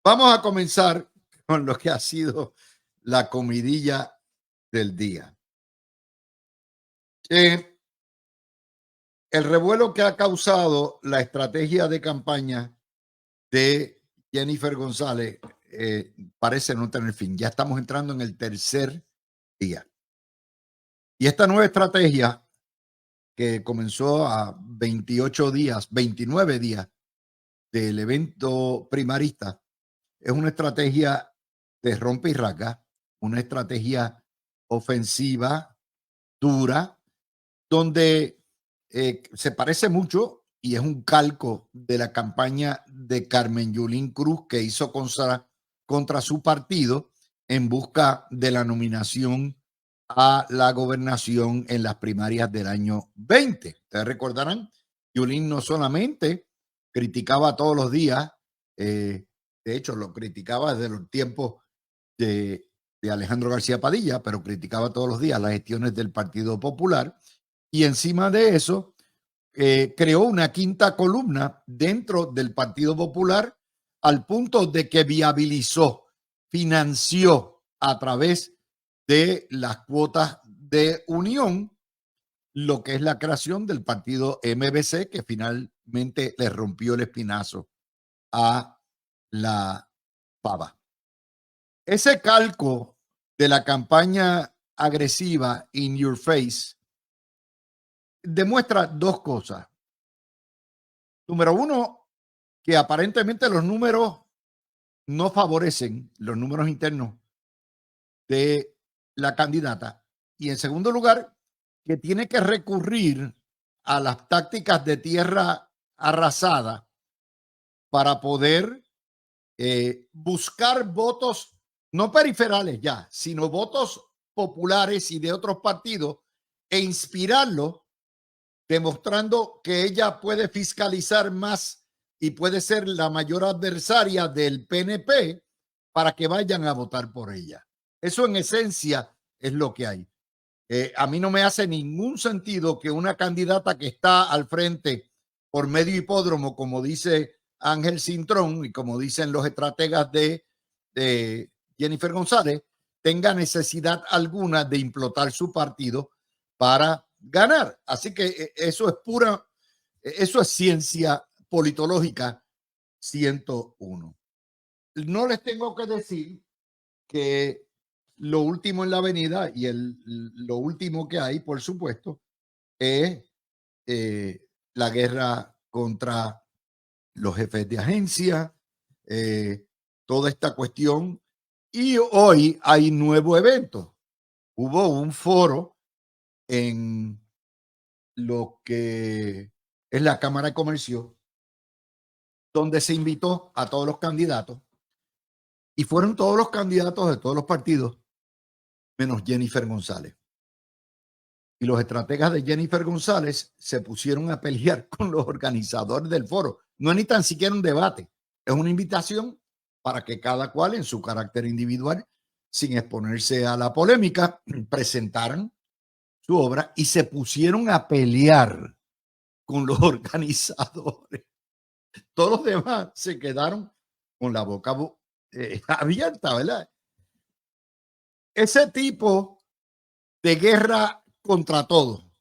Vamos a comenzar con lo que ha sido la comidilla del día. Eh, el revuelo que ha causado la estrategia de campaña de Jennifer González parece no tener fin. Ya estamos entrando en el tercer día. Y esta nueva estrategia que comenzó a 28 días, 29 días del evento primarista, es una estrategia de rompe y rasga, una estrategia ofensiva, dura, donde se parece mucho y es un calco de la campaña de Carmen Yulín Cruz que hizo contra su partido en busca de la nominación a la gobernación en las primarias del año 20. Ustedes recordarán, Yulín no solamente criticaba todos los días, de hecho lo criticaba desde los tiempos de Alejandro García Padilla, pero criticaba todos los días las gestiones del Partido Popular y encima de eso creó una quinta columna dentro del Partido Popular al punto de que viabilizó, financió a través de las cuotas de unión lo que es la creación del partido MBC, que finalmente le rompió el espinazo a la pava. Ese calco de la campaña agresiva in your face demuestra dos cosas. Número uno, que aparentemente los números no favorecen los números internos de la candidata. Y en segundo lugar, que tiene que recurrir a las tácticas de tierra arrasada para poder buscar votos, no periferales ya, sino votos populares y de otros partidos e inspirarlos, demostrando que ella puede fiscalizar más y puede ser la mayor adversaria del PNP para que vayan a votar por ella. Eso en esencia es lo que hay. A mí no me hace ningún sentido que una candidata que está al frente por medio hipódromo, como dice Ángel Cintrón y como dicen los estrategas de Jennifer González, tenga necesidad alguna de implotar su partido para ganar. Así que eso es eso es ciencia politológica 101. No les tengo que decir que lo último en la avenida y lo último que hay, por supuesto, es la guerra contra los jefes de agencia, toda esta cuestión. Y hoy hay nuevo evento. Hubo un foro en lo que es la Cámara de Comercio, donde se invitó a todos los candidatos y fueron todos los candidatos de todos los partidos, menos Jennifer González. Y los estrategas de Jennifer González se pusieron a pelear con los organizadores del foro. No es ni tan siquiera un debate, es una invitación para que cada cual en su carácter individual, sin exponerse a la polémica, presentaran su obra y se pusieron a pelear con los organizadores. Todos los demás se quedaron con la boca abierta, ¿verdad? Ese tipo de guerra contra todo,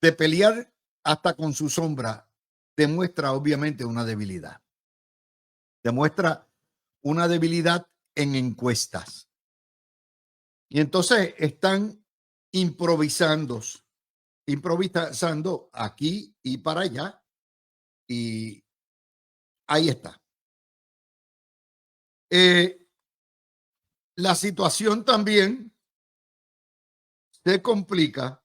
de pelear hasta con su sombra, demuestra obviamente una debilidad. Demuestra una debilidad en encuestas. Y entonces están improvisando aquí y para allá. Y ahí está. La situación también se complica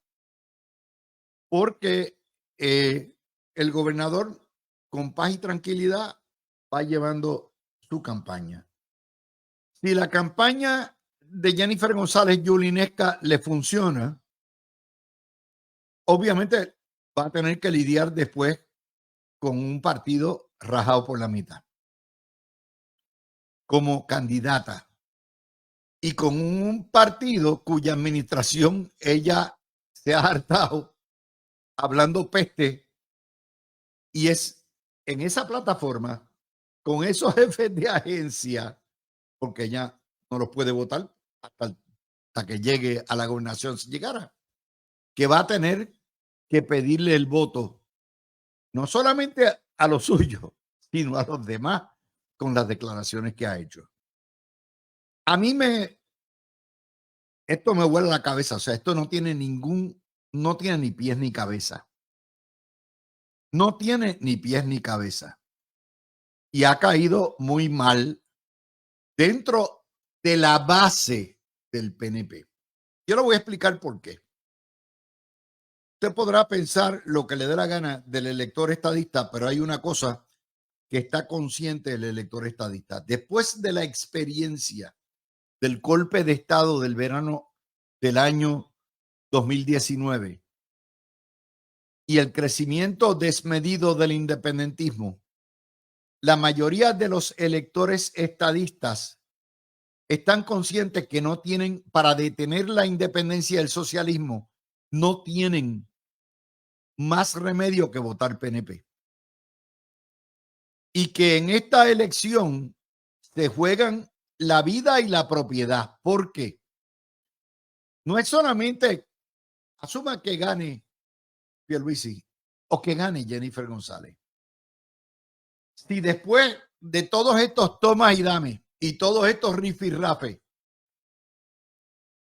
porque el gobernador con paz y tranquilidad va llevando su campaña. Si la campaña de Jennifer González Yulinesca le funciona, obviamente va a tener que lidiar después con un partido rajado por la mitad como candidata y con un partido cuya administración ella se ha hartado hablando peste, y es en esa plataforma con esos jefes de agencia, porque ella no los puede votar hasta que llegue a la gobernación, si llegara, que va a tener que pedirle el voto, no solamente a los suyos, sino a los demás, con las declaraciones que ha hecho. A mí esto me vuela la cabeza, o sea, esto no tiene no tiene ni pies ni cabeza. No tiene ni pies ni cabeza. Y ha caído muy mal dentro de la base del PNP. Yo le voy a explicar por qué. Usted podrá pensar lo que le dé la gana del elector estadista, pero hay una cosa que está consciente el elector estadista. Después de la experiencia del golpe de Estado del verano del año 2019 y el crecimiento desmedido del independentismo, la mayoría de los electores estadistas están conscientes que no tienen, para detener la independencia del socialismo, no tienen más remedio que votar PNP. Y que en esta elección se juegan la vida y la propiedad. ¿Por qué? No es solamente, asuma que gane Pierluisi o que gane Jennifer González. Si después de todos estos tomas y dames y todos estos rifirrafes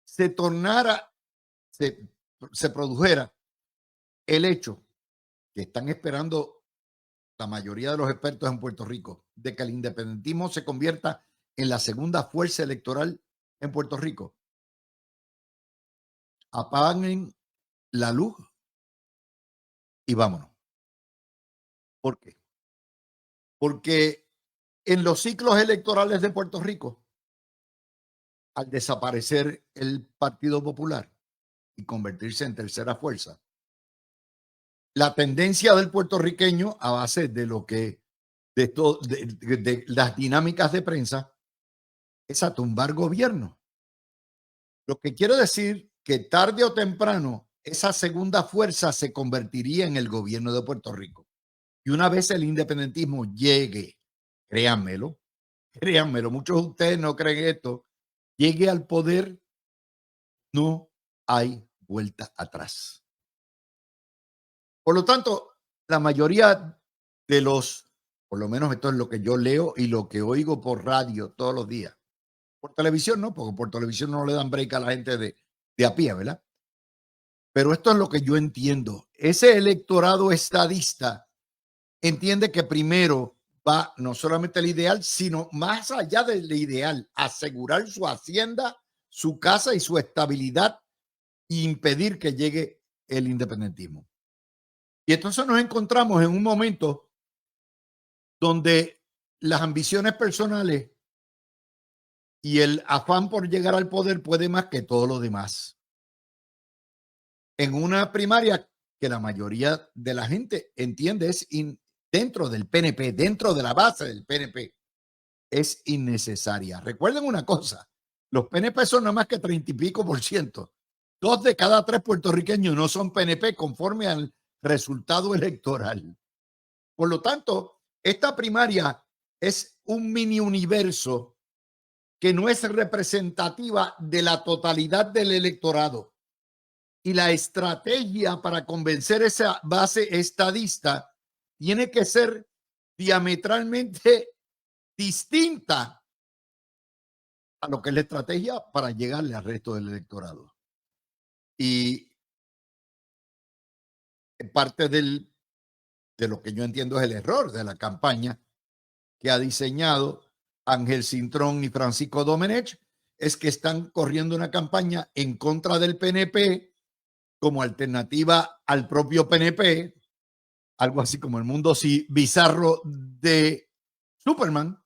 se tornara, se produjera el hecho que están esperando la mayoría de los expertos en Puerto Rico, de que el independentismo se convierta en la segunda fuerza electoral en Puerto Rico, apaguen la luz y vámonos. ¿Por qué? Porque en los ciclos electorales de Puerto Rico, al desaparecer el Partido Popular y convertirse en tercera fuerza, la tendencia del puertorriqueño, a base de lo que de las dinámicas de prensa, es a tumbar gobierno. Lo que quiere decir que tarde o temprano esa segunda fuerza se convertiría en el gobierno de Puerto Rico. Y una vez el independentismo llegue, créanmelo, créanmelo, muchos de ustedes no creen esto, llegue al poder, no hay vuelta atrás. Por lo tanto, la mayoría de por lo menos esto es lo que yo leo y lo que oigo por radio todos los días. Por televisión no, porque por televisión no le dan break a la gente de a pie, ¿verdad? Pero esto es lo que yo entiendo. Ese electorado estadista entiende que primero va no solamente el ideal, sino más allá del ideal, asegurar su hacienda, su casa y su estabilidad e impedir que llegue el independentismo. Y entonces nos encontramos en un momento donde las ambiciones personales y el afán por llegar al poder puede más que todo lo demás. En una primaria que la mayoría de la gente entiende es dentro del PNP, dentro de la base del PNP, es innecesaria. Recuerden una cosa, los PNP son nada más que 30 y pico %. 2 de cada 3 puertorriqueños no son PNP conforme al resultado electoral. Por lo tanto, esta primaria es un mini universo que no es representativa de la totalidad del electorado. Y la estrategia para convencer esa base estadista tiene que ser diametralmente distinta a lo que es la estrategia para llegarle al resto del electorado. Y parte de lo que yo entiendo es el error de la campaña que ha diseñado Ángel Cintrón y Francisco Domenech, es que están corriendo una campaña en contra del PNP como alternativa al propio PNP, algo así como el mundo bizarro de Superman,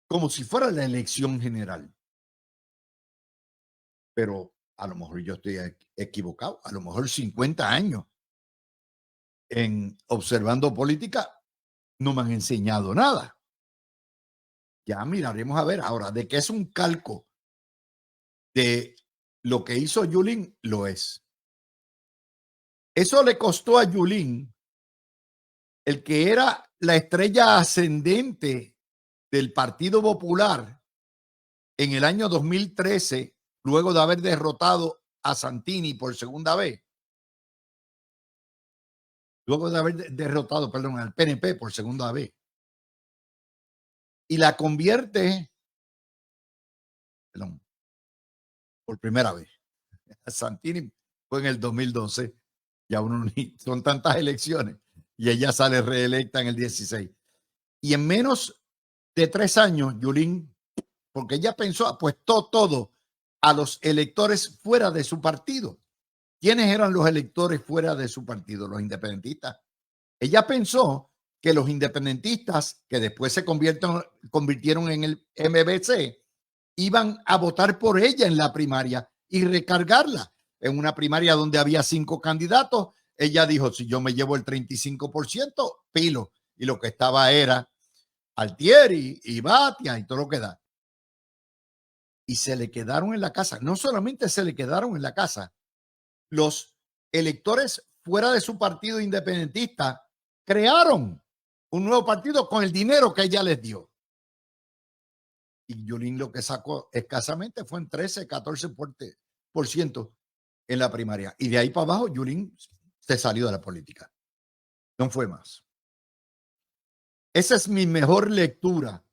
como si fuera la elección general. Pero a lo mejor yo estoy equivocado, a lo mejor 50 años en observando política no me han enseñado nada. Ya miraremos a ver ahora de que es un calco de lo que hizo Yulín, lo es. Eso le costó a Yulín el que era la estrella ascendente del Partido Popular en el año 2013, luego de haber derrotado a Santini por segunda vez, luego de haber derrotado, perdón, al PNP por segunda vez, y la convierte, perdón, por primera vez. Santini fue en el 2012, ya uno son tantas elecciones, y ella sale reelecta en el 16. Y en menos de 3 años, Yulín, porque ella pensó, apuestó todo a los electores fuera de su partido. ¿Quiénes eran los electores fuera de su partido? Los independentistas. Ella pensó que los independentistas, que después se convirtieron en el MBC, iban a votar por ella en la primaria y recargarla. En una primaria donde había 5 candidatos, ella dijo, si yo me llevo el 35%, pilo. Y lo que estaba era Altieri y Batia y todo lo que da. Y se le quedaron en la casa. No solamente se le quedaron en la casa, los electores fuera de su partido independentista crearon un nuevo partido con el dinero que ella les dio. Y Yulín lo que sacó escasamente fue en 13-14% en la primaria. Y de ahí para abajo, Yulín se salió de la política. No fue más. Esa es mi mejor lectura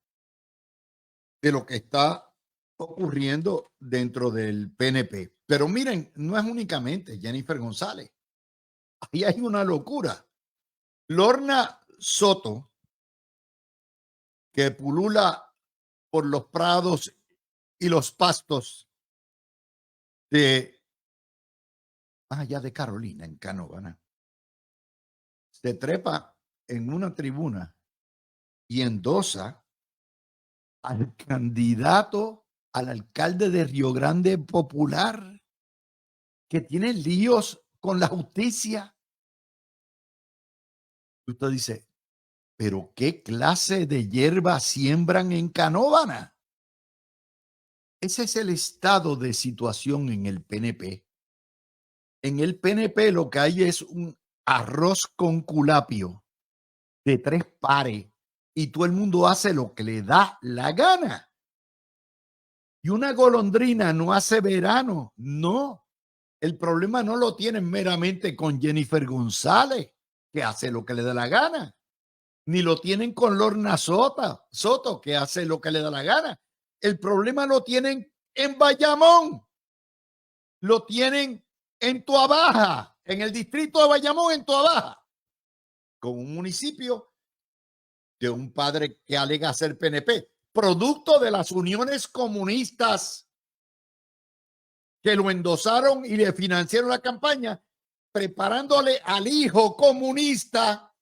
de lo que está ocurriendo dentro del PNP. Pero miren, no es únicamente Jennifer González. Ahí hay una locura. Lorna Soto, que pulula por los prados y los pastos de allá de Carolina, en Canóvana, se trepa en una tribuna y endosa al candidato al alcalde de Río Grande Popular, que tiene líos con la justicia. Usted dice, pero ¿qué clase de hierba siembran en Canóvana? Ese es el estado de situación en el PNP. En el PNP lo que hay es un arroz con culapio de 3 pares y todo el mundo hace lo que le da la gana. Y una golondrina no hace verano, no. El problema no lo tienen meramente con Jennifer González, que hace lo que le da la gana, ni lo tienen con Lorna Soto, que hace lo que le da la gana. El problema lo tienen en Bayamón, lo tienen en Toabaja, en el distrito de Bayamón, en Toabaja, con un municipio de un padre que alega ser PNP, producto de las uniones comunistas que lo endosaron y le financiaron la campaña, preparándole al hijo comunista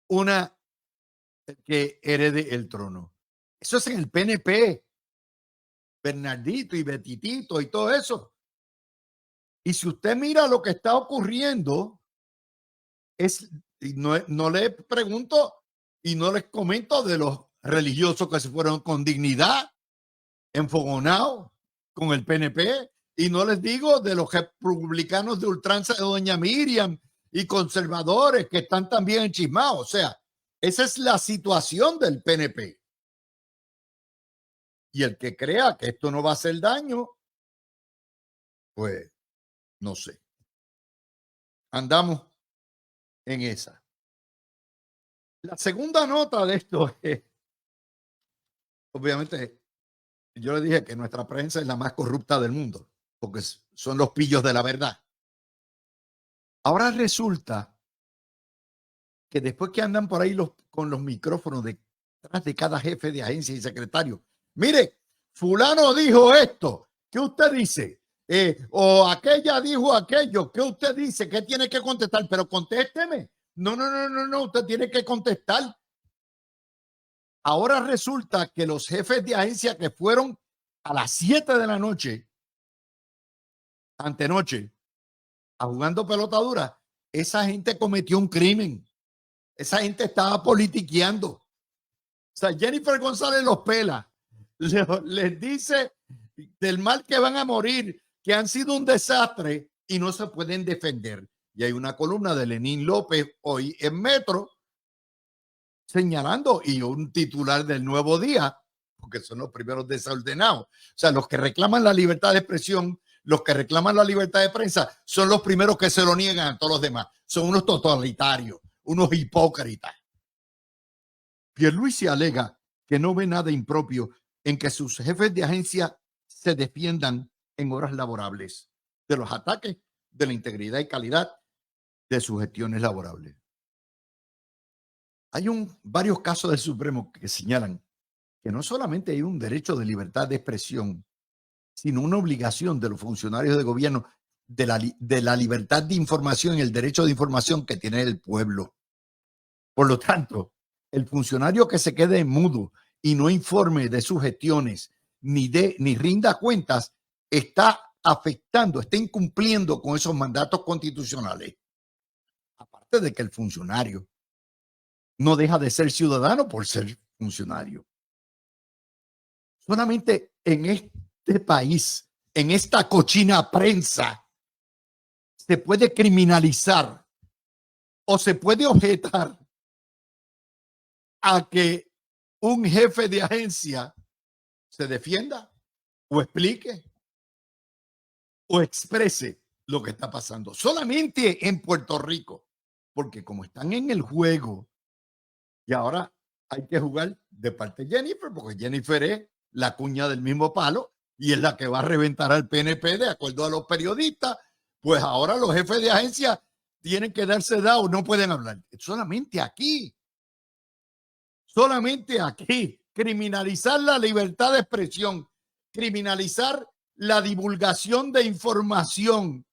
una que herede el trono. Eso es en el PNP. Bernardito y Betitito y todo eso. Y si usted mira lo que está ocurriendo, no le pregunto y no les comento de los religiosos que se fueron con dignidad, enfogonados con el PNP, y no les digo de los republicanos de ultranza de doña Miriam y conservadores que están también enchismados. O sea, esa es la situación del PNP. Y el que crea que esto no va a hacer daño, pues no sé. Andamos en esa. La segunda nota de esto es, obviamente, yo le dije que nuestra prensa es la más corrupta del mundo, porque son los pillos de la verdad. Ahora resulta que después que andan por ahí con los micrófonos detrás de cada jefe de agencia y secretario, mire, fulano dijo esto, ¿qué usted dice? O aquella dijo aquello, ¿qué usted dice? ¿Qué tiene que contestar? Pero contésteme. No, usted tiene que contestar. Ahora resulta que los jefes de agencia que fueron a las 7 de la noche, antenoche, a jugando pelota dura, esa gente cometió un crimen. Esa gente estaba politiqueando. O sea, Jennifer González los pela. Les dice del mal que van a morir, que han sido un desastre y no se pueden defender. Y hay una columna de Lenín López hoy en Metro señalando, y un titular del Nuevo Día, porque son los primeros desordenados. O sea, los que reclaman la libertad de expresión, los que reclaman la libertad de prensa, son los primeros que se lo niegan a todos los demás. Son unos totalitarios, unos hipócritas. Pierluisi alega que no ve nada impropio en que sus jefes de agencia se defiendan en horas laborables de los ataques de la integridad y calidad de sus gestiones laborables. Hay varios casos del Supremo que señalan que no solamente hay un derecho de libertad de expresión, sino una obligación de los funcionarios de gobierno de la libertad de información y el derecho de información que tiene el pueblo. Por lo tanto, el funcionario que se quede mudo y no informe de sus gestiones ni rinda cuentas está afectando, está incumpliendo con esos mandatos constitucionales. Aparte de que el funcionario no deja de ser ciudadano por ser funcionario. Solamente en este país, en esta cochina prensa, se puede criminalizar o se puede objetar a que un jefe de agencia se defienda o explique o exprese lo que está pasando. Solamente en Puerto Rico, porque como están en el juego, y ahora hay que jugar de parte de Jennifer, porque Jennifer es la cuña del mismo palo y es la que va a reventar al PNP de acuerdo a los periodistas. Pues ahora los jefes de agencia tienen que darse dado, no pueden hablar. Solamente aquí, criminalizar la libertad de expresión, criminalizar la divulgación de información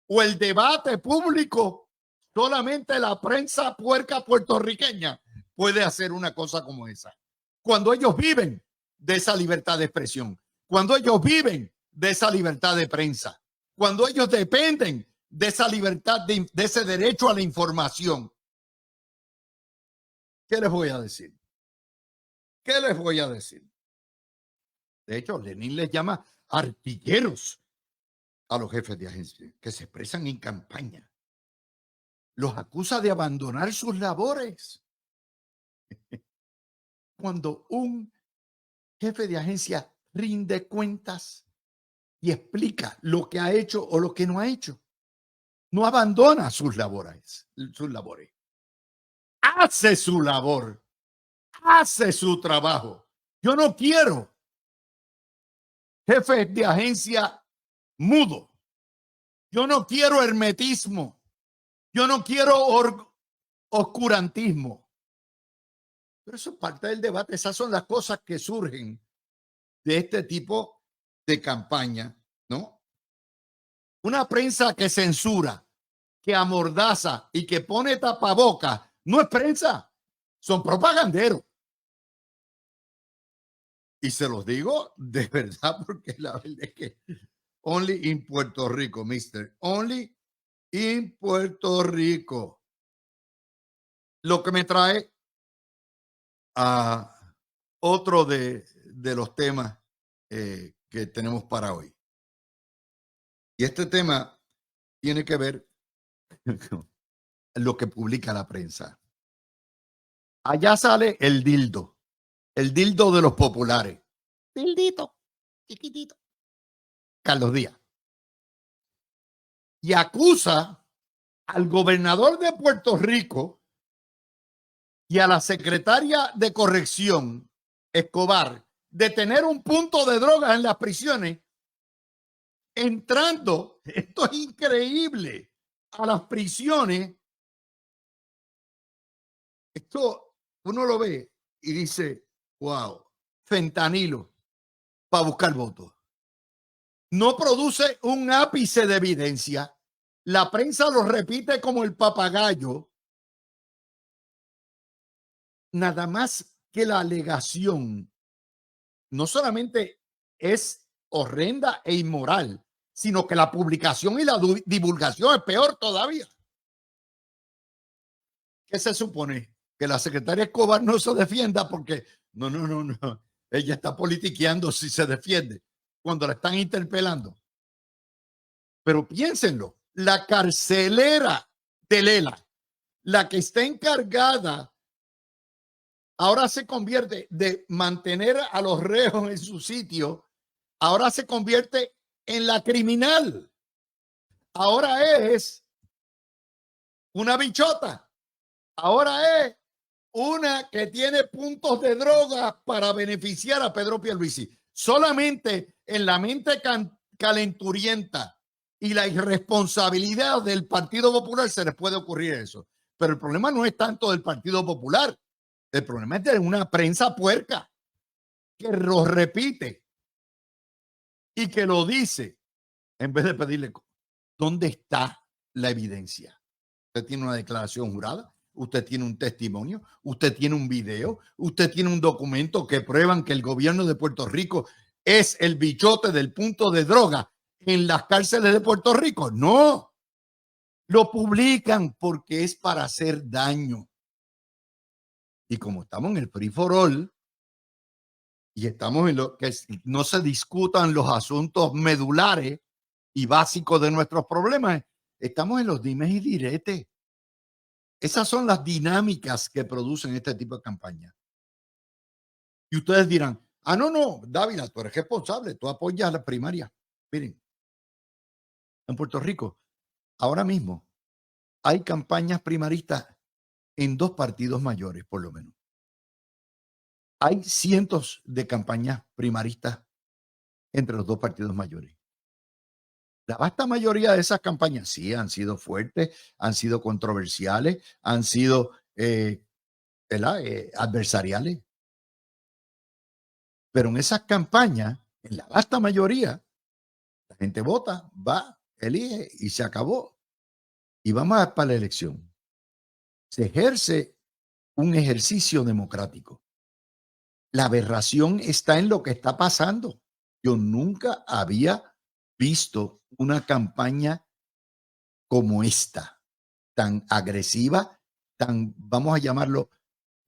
o el debate público. Solamente la prensa puerca puertorriqueña puede hacer una cosa como esa. Cuando ellos viven de esa libertad de expresión, cuando ellos viven de esa libertad de prensa, cuando ellos dependen de esa libertad, de ese derecho a la información. ¿Qué les voy a decir? ¿Qué les voy a decir? De hecho, Lenin les llama artilleros a los jefes de agencia que se expresan en campaña. Los acusa de abandonar sus labores. Cuando un jefe de agencia rinde cuentas y explica lo que ha hecho o lo que no ha hecho, no abandona sus labores. Hace su labor, hace su trabajo. Yo no quiero jefes de agencia mudo. Yo no quiero hermetismo. Yo no quiero oscurantismo. Pero eso es parte del debate. Esas son las cosas que surgen de este tipo de campaña, ¿no? Una prensa que censura, que amordaza y que pone tapabocas, no es prensa, son propaganderos. Y se los digo de verdad, porque la verdad es que only in Puerto Rico, mister, only in Puerto Rico. Lo que me trae a otro de los temas que tenemos para hoy. Y este tema tiene que ver con lo que publica la prensa. Allá sale el dildo de los populares. Dildito, chiquitito. Carlos Díaz. Y acusa al gobernador de Puerto Rico y a la secretaria de corrección, Escobar, de tener un punto de drogas en las prisiones, entrando, esto es increíble, a las prisiones. Esto uno lo ve y dice, wow, fentanilo para buscar votos. No produce un ápice de evidencia. La prensa lo repite como el papagayo. Nada más que la alegación no solamente es horrenda e inmoral, sino que la publicación y la divulgación es peor todavía. ¿Qué se supone? Que la secretaria Escobar no se defienda porque no. Ella está politiqueando si se defiende cuando la están interpelando. Pero piénsenlo. la carcelera de Lela, la que está encargada, ahora se convierte de mantener a los reos en su sitio, ahora se convierte en la criminal. Ahora es una bichota. Ahora es una que tiene puntos de droga para beneficiar a Pedro Pierluisi. Solamente en la mente calenturienta y la irresponsabilidad del Partido Popular se les puede ocurrir eso. Pero el problema no es tanto del Partido Popular. El problema es de una prensa puerca que lo repite y que lo dice en vez de pedirle ¿dónde está la evidencia? Usted tiene una declaración jurada, usted tiene un testimonio, usted tiene un video, usted tiene un documento que prueban que el gobierno de Puerto Rico es el bichote del punto de droga en las cárceles de Puerto Rico. No, lo publican porque es para hacer daño. Y como estamos en el free for all y estamos en lo que no se discutan los asuntos medulares y básicos de nuestros problemas, estamos en los dimes y diretes. Esas son las dinámicas que producen este tipo de campaña. Y ustedes dirán, no, Dávila, tú eres responsable, tú apoyas a la primaria. Miren, en Puerto Rico, ahora mismo, hay campañas primaristas en 2 partidos mayores, por lo menos. Hay cientos de campañas primaristas entre los 2 partidos mayores. La vasta mayoría de esas campañas sí han sido fuertes, han sido controversiales, han sido adversariales. Pero en esas campañas, en la vasta mayoría, la gente vota, va, elige y se acabó. Y vamos para la elección. Se ejerce un ejercicio democrático. La aberración está en lo que está pasando. Yo nunca había visto una campaña como esta, tan agresiva, tan, vamos a llamarlo,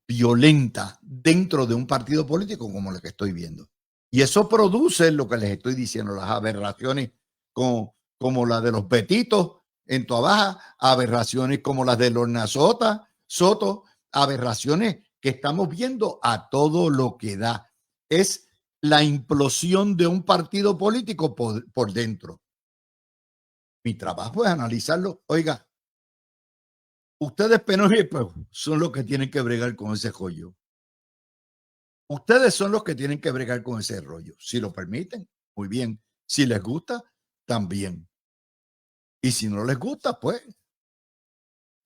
violenta dentro de un partido político como lo que estoy viendo. Y eso produce lo que les estoy diciendo, las aberraciones como la de los Betitos en Toabaja, aberraciones como las de Lorna Soto, aberraciones que estamos viendo a todo lo que da. Es la implosión de un partido político por dentro. Mi trabajo es analizarlo. Oiga, ustedes, PNP, son los que tienen que bregar con ese rollo. Ustedes son los que tienen que bregar con ese rollo. Si lo permiten, muy bien. Si les gusta, también. Y si no les gusta, pues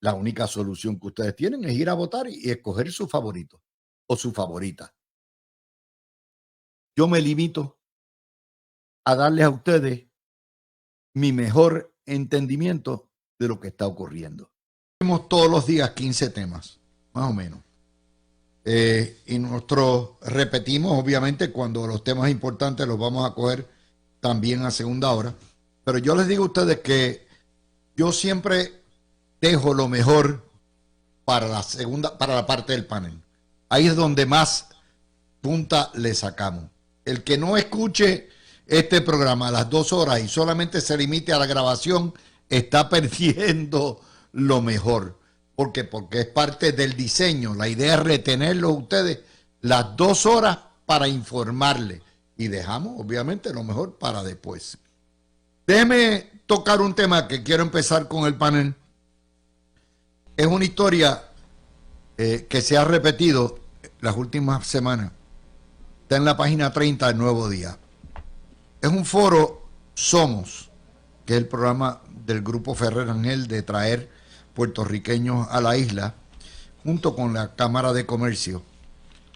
la única solución que ustedes tienen es ir a votar y escoger su favorito o su favorita. Yo me limito a darles a ustedes mi mejor entendimiento de lo que está ocurriendo. Tenemos todos los días 15 temas, más o menos. Y nosotros repetimos, obviamente, cuando los temas importantes los vamos a coger también a segunda hora. Pero yo les digo a ustedes que yo siempre dejo lo mejor para la parte del panel. Ahí es donde más punta le sacamos. El que no escuche este programa a las 2 horas y solamente se limite a la grabación, está perdiendo lo mejor. ¿Por qué? Porque es parte del diseño. La idea es retenerlos ustedes las 2 horas para informarles. Y dejamos, obviamente, lo mejor para después. Déjeme tocar un tema que quiero empezar con el panel. Es una historia que se ha repetido las últimas semanas. Está en la página 30 del Nuevo Día. Es un foro Somos, que es el programa del Grupo Ferrer Ángel de traer puertorriqueños a la isla, junto con la Cámara de Comercio.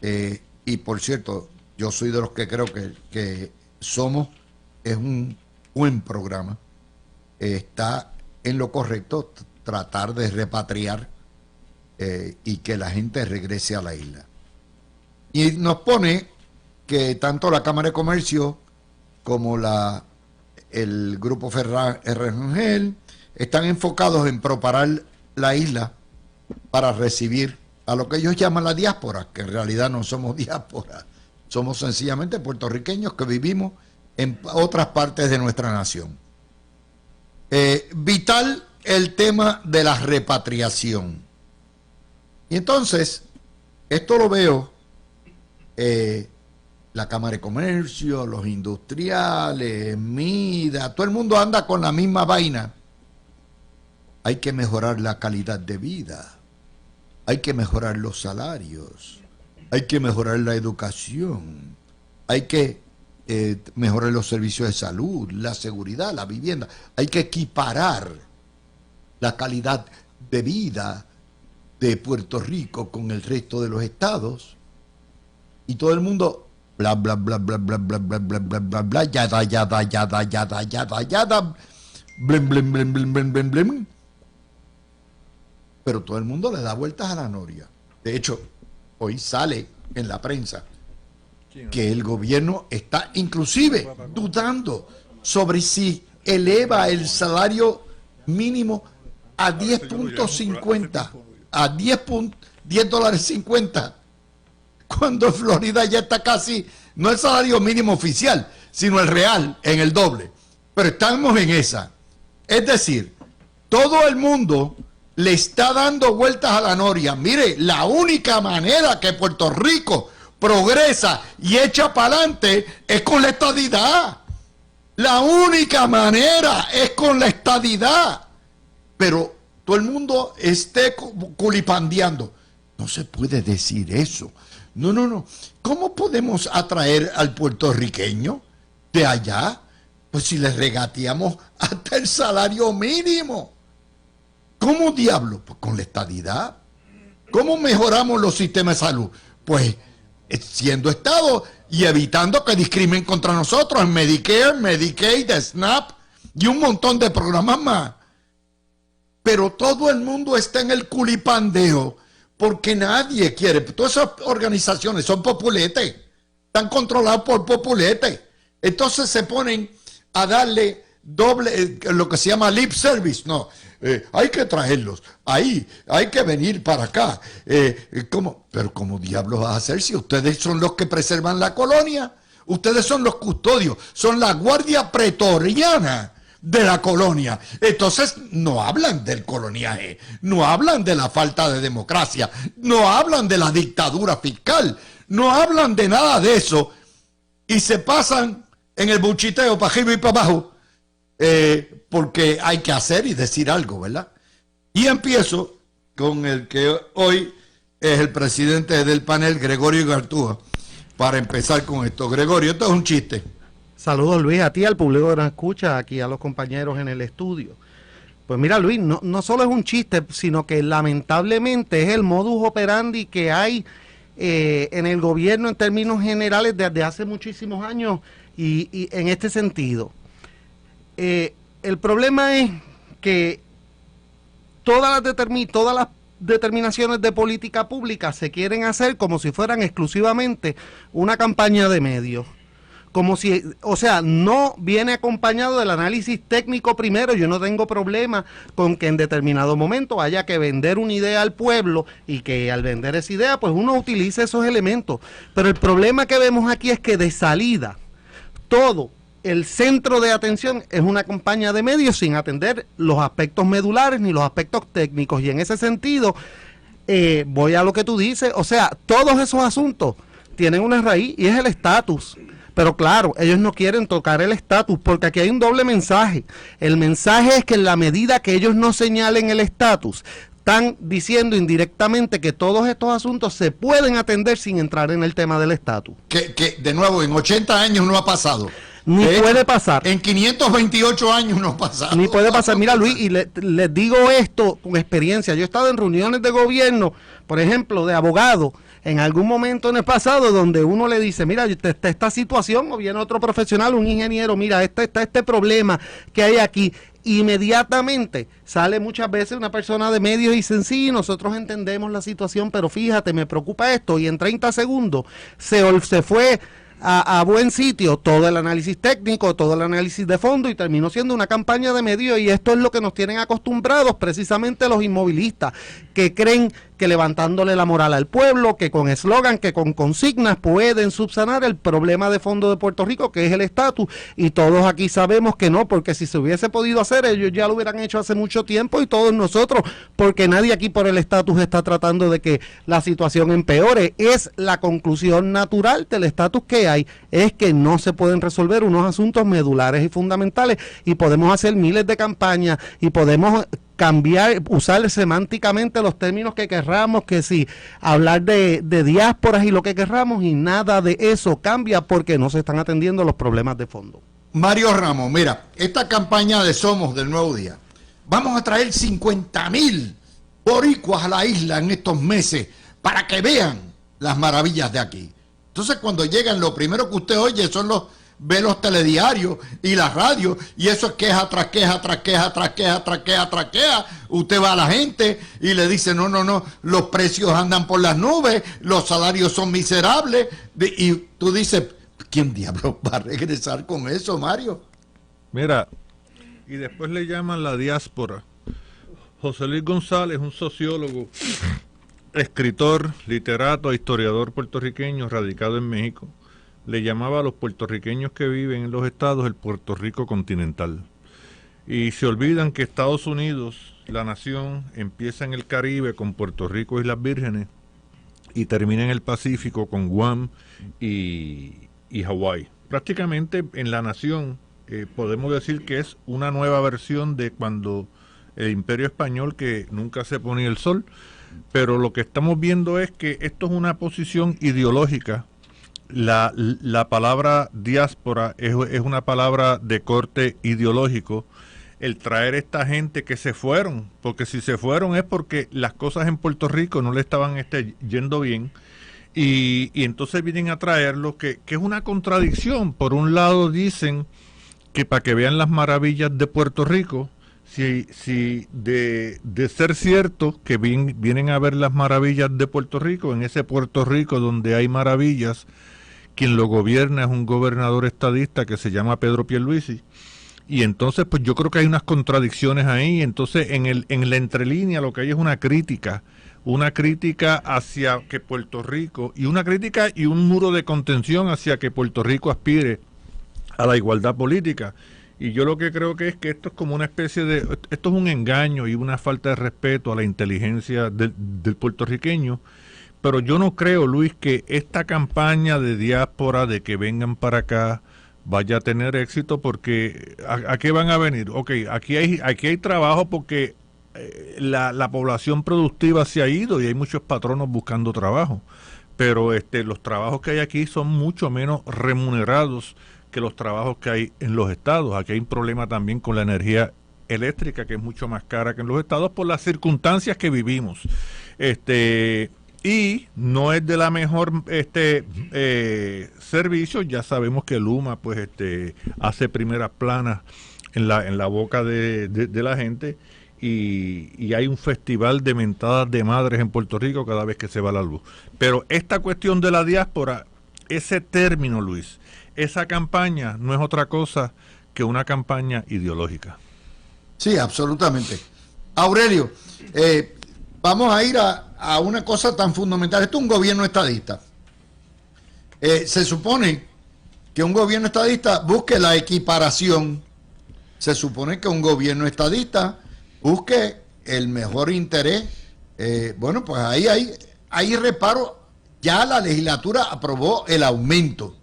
Y por cierto, yo soy de los que creo que Somos es un buen programa. Está en lo correcto tratar de repatriar y que la gente regrese a la isla. Y nos pone que tanto la Cámara de Comercio como el Grupo Ferrer Ángel están enfocados en preparar la isla para recibir a lo que ellos llaman la diáspora, que en realidad no somos diáspora, somos sencillamente puertorriqueños que vivimos en otras partes de nuestra nación. vital el tema de la repatriación. Y entonces, esto lo veo, la Cámara de Comercio, los industriales, MIDA, todo el mundo anda con la misma vaina. Hay que mejorar la calidad de vida, hay que mejorar los salarios, hay que mejorar la educación, hay que mejorar los servicios de salud, la seguridad, la vivienda. Hay que equiparar la calidad de vida de Puerto Rico con el resto de los estados. Y todo el mundo, bla, bla, bla, bla, bla, bla, bla, bla, bla, bla, bla, yada, yada, yada, yada, yada, yada, blem, blem, blem, blem, blem, blem, blem. Pero todo el mundo le da vueltas a la noria. De hecho, hoy sale en la prensa que el gobierno está inclusive dudando sobre si eleva el salario mínimo a 10.50, a 10 dólares 50, cuando en Florida ya está casi, no el salario mínimo oficial, sino el real, en el doble. Pero estamos en esa. Es decir, todo el mundo le está dando vueltas a la noria. Mire, la única manera que Puerto Rico progresa y echa para adelante es con la estadidad. La única manera es con la estadidad. Pero todo el mundo esté culipandeando. No se puede decir eso. No, no, no. ¿Cómo podemos atraer al puertorriqueño de allá? Pues si le regateamos hasta el salario mínimo. ¿Cómo diablo? Pues con la estadidad. ¿Cómo mejoramos los sistemas de salud? Pues siendo Estado y evitando que discriminen contra nosotros en Medicare, Medicaid, SNAP y un montón de programas más. Pero todo el mundo está en el culipandeo porque nadie quiere. Todas esas organizaciones son populetes, están controladas por populetes. Entonces se ponen a darle doble, lo que se llama lip service. No, hay que traerlos, ahí, hay que venir para acá. ¿Cómo? Pero ¿cómo diablos vas a hacer si ustedes son los que preservan la colonia? Ustedes son los custodios, son la guardia pretoriana de la colonia. Entonces no hablan del coloniaje, no hablan de la falta de democracia, no hablan de la dictadura fiscal, no hablan de nada de eso y se pasan en el buchiteo para arriba y para abajo. Porque hay que hacer y decir algo, ¿verdad? Y empiezo con el que hoy es el presidente del panel, Gregorio Gartúa, para empezar con esto. Gregorio, esto es un chiste. Saludos, Luis, a ti, al público que nos escucha, aquí a los compañeros en el estudio. Pues mira, Luis, no solo es un chiste, sino que lamentablemente es el modus operandi que hay en el gobierno en términos generales desde hace muchísimos años y en este sentido. El problema es que todas las determinaciones de política pública se quieren hacer como si fueran exclusivamente una campaña de medios. Como si, o sea, no viene acompañado del análisis técnico primero. Yo no tengo problema con que en determinado momento haya que vender una idea al pueblo y que al vender esa idea, pues uno utilice esos elementos. Pero el problema que vemos aquí es que de salida, todo el centro de atención es una campaña de medios sin atender los aspectos medulares ni los aspectos técnicos. Y en ese sentido, voy a lo que tú dices, o sea, todos esos asuntos tienen una raíz y es el estatus. Pero claro, ellos no quieren tocar el estatus porque aquí hay un doble mensaje. El mensaje es que en la medida que ellos no señalen el estatus, están diciendo indirectamente que todos estos asuntos se pueden atender sin entrar en el tema del estatus. Que de nuevo, en 80 años no ha pasado. Ni puede pasar. En 528 años no ha pasado. Ni puede pasar. Mira, Luis, y les digo esto con experiencia. Yo he estado en reuniones de gobierno, por ejemplo, de abogados, en algún momento en el pasado, donde uno le dice, mira, esta situación, o viene otro profesional, un ingeniero, mira, está este problema que hay aquí. Inmediatamente sale muchas veces una persona de medios y dice, sí, nosotros entendemos la situación, pero fíjate, me preocupa esto, y en 30 segundos se fue a buen sitio todo el análisis técnico, todo el análisis de fondo, y terminó siendo una campaña de medios, y esto es lo que nos tienen acostumbrados precisamente los inmovilistas, que creen que levantándole la moral al pueblo, que con eslogan, que con consignas pueden subsanar el problema de fondo de Puerto Rico, que es el estatus, y todos aquí sabemos que no, porque si se hubiese podido hacer, ellos ya lo hubieran hecho hace mucho tiempo, y todos nosotros, porque nadie aquí por el estatus está tratando de que la situación empeore. Es la conclusión natural del estatus que hay, es que no se pueden resolver unos asuntos medulares y fundamentales, y podemos hacer miles de campañas, y podemos cambiar, usar semánticamente los términos que querramos, que si hablar de diásporas y lo que querramos, y nada de eso cambia porque no se están atendiendo los problemas de fondo. Mario Ramos, mira, esta campaña de Somos del Nuevo Día, vamos a traer 50,000 boricuas a la isla en estos meses para que vean las maravillas de aquí. Entonces, cuando llegan, lo primero que usted oye son ve los telediarios y la radio, y eso es queja tras queja, tras queja, tras queja, tras queja, tras queja. Usted va a la gente y le dice, no, los precios andan por las nubes, los salarios son miserables, y tú dices, ¿quién diablos va a regresar con eso, Mario? Mira, y después le llaman la diáspora. José Luis González, un sociólogo, escritor, literato, historiador puertorriqueño radicado en México, le llamaba a los puertorriqueños que viven en los estados el Puerto Rico continental. Y se olvidan que Estados Unidos, la nación, empieza en el Caribe con Puerto Rico y las Vírgenes y termina en el Pacífico con Guam y Hawái. Prácticamente en la nación podemos decir que es una nueva versión de cuando el Imperio Español, que nunca se ponía el sol, pero lo que estamos viendo es que esto es una posición ideológica. La palabra diáspora es una palabra de corte ideológico, el traer esta gente que se fueron, porque si se fueron es porque las cosas en Puerto Rico no le estaban yendo bien, y entonces vienen a traerlo, que es una contradicción. Por un lado dicen que para que vean las maravillas de Puerto Rico, si de ser cierto que vienen a ver las maravillas de Puerto Rico, en ese Puerto Rico donde hay maravillas, quien lo gobierna es un gobernador estadista que se llama Pedro Pierluisi, y entonces pues yo creo que hay unas contradicciones ahí. Entonces en la entrelínea lo que hay es una crítica hacia que Puerto Rico, y una crítica y un muro de contención hacia que Puerto Rico aspire a la igualdad política. Y yo lo que creo que es que esto es como una especie de, esto es un engaño y una falta de respeto a la inteligencia del puertorriqueño. Pero yo no creo, Luis, que esta campaña de diáspora, de que vengan para acá, vaya a tener éxito, porque ¿a qué van a venir? Ok, aquí hay trabajo porque la población productiva se ha ido y hay muchos patronos buscando trabajo. Pero los trabajos que hay aquí son mucho menos remunerados que los trabajos que hay en los estados. Aquí hay un problema también con la energía eléctrica, que es mucho más cara que en los estados por las circunstancias que vivimos. Y no es de la mejor servicio. Ya sabemos que Luma pues hace primeras planas en la boca de la gente, y hay un festival de mentadas de madres en Puerto Rico cada vez que se va la luz. Pero esta cuestión de la diáspora, ese término, Luis, esa campaña no es otra cosa que una campaña ideológica. Sí, absolutamente. Aurelio, vamos a ir a una cosa tan fundamental. Esto es un gobierno estadista. Se supone que un gobierno estadista busque la equiparación. Se supone que un gobierno estadista busque el mejor interés. Bueno, pues ahí hay reparo. Ya la legislatura aprobó el aumento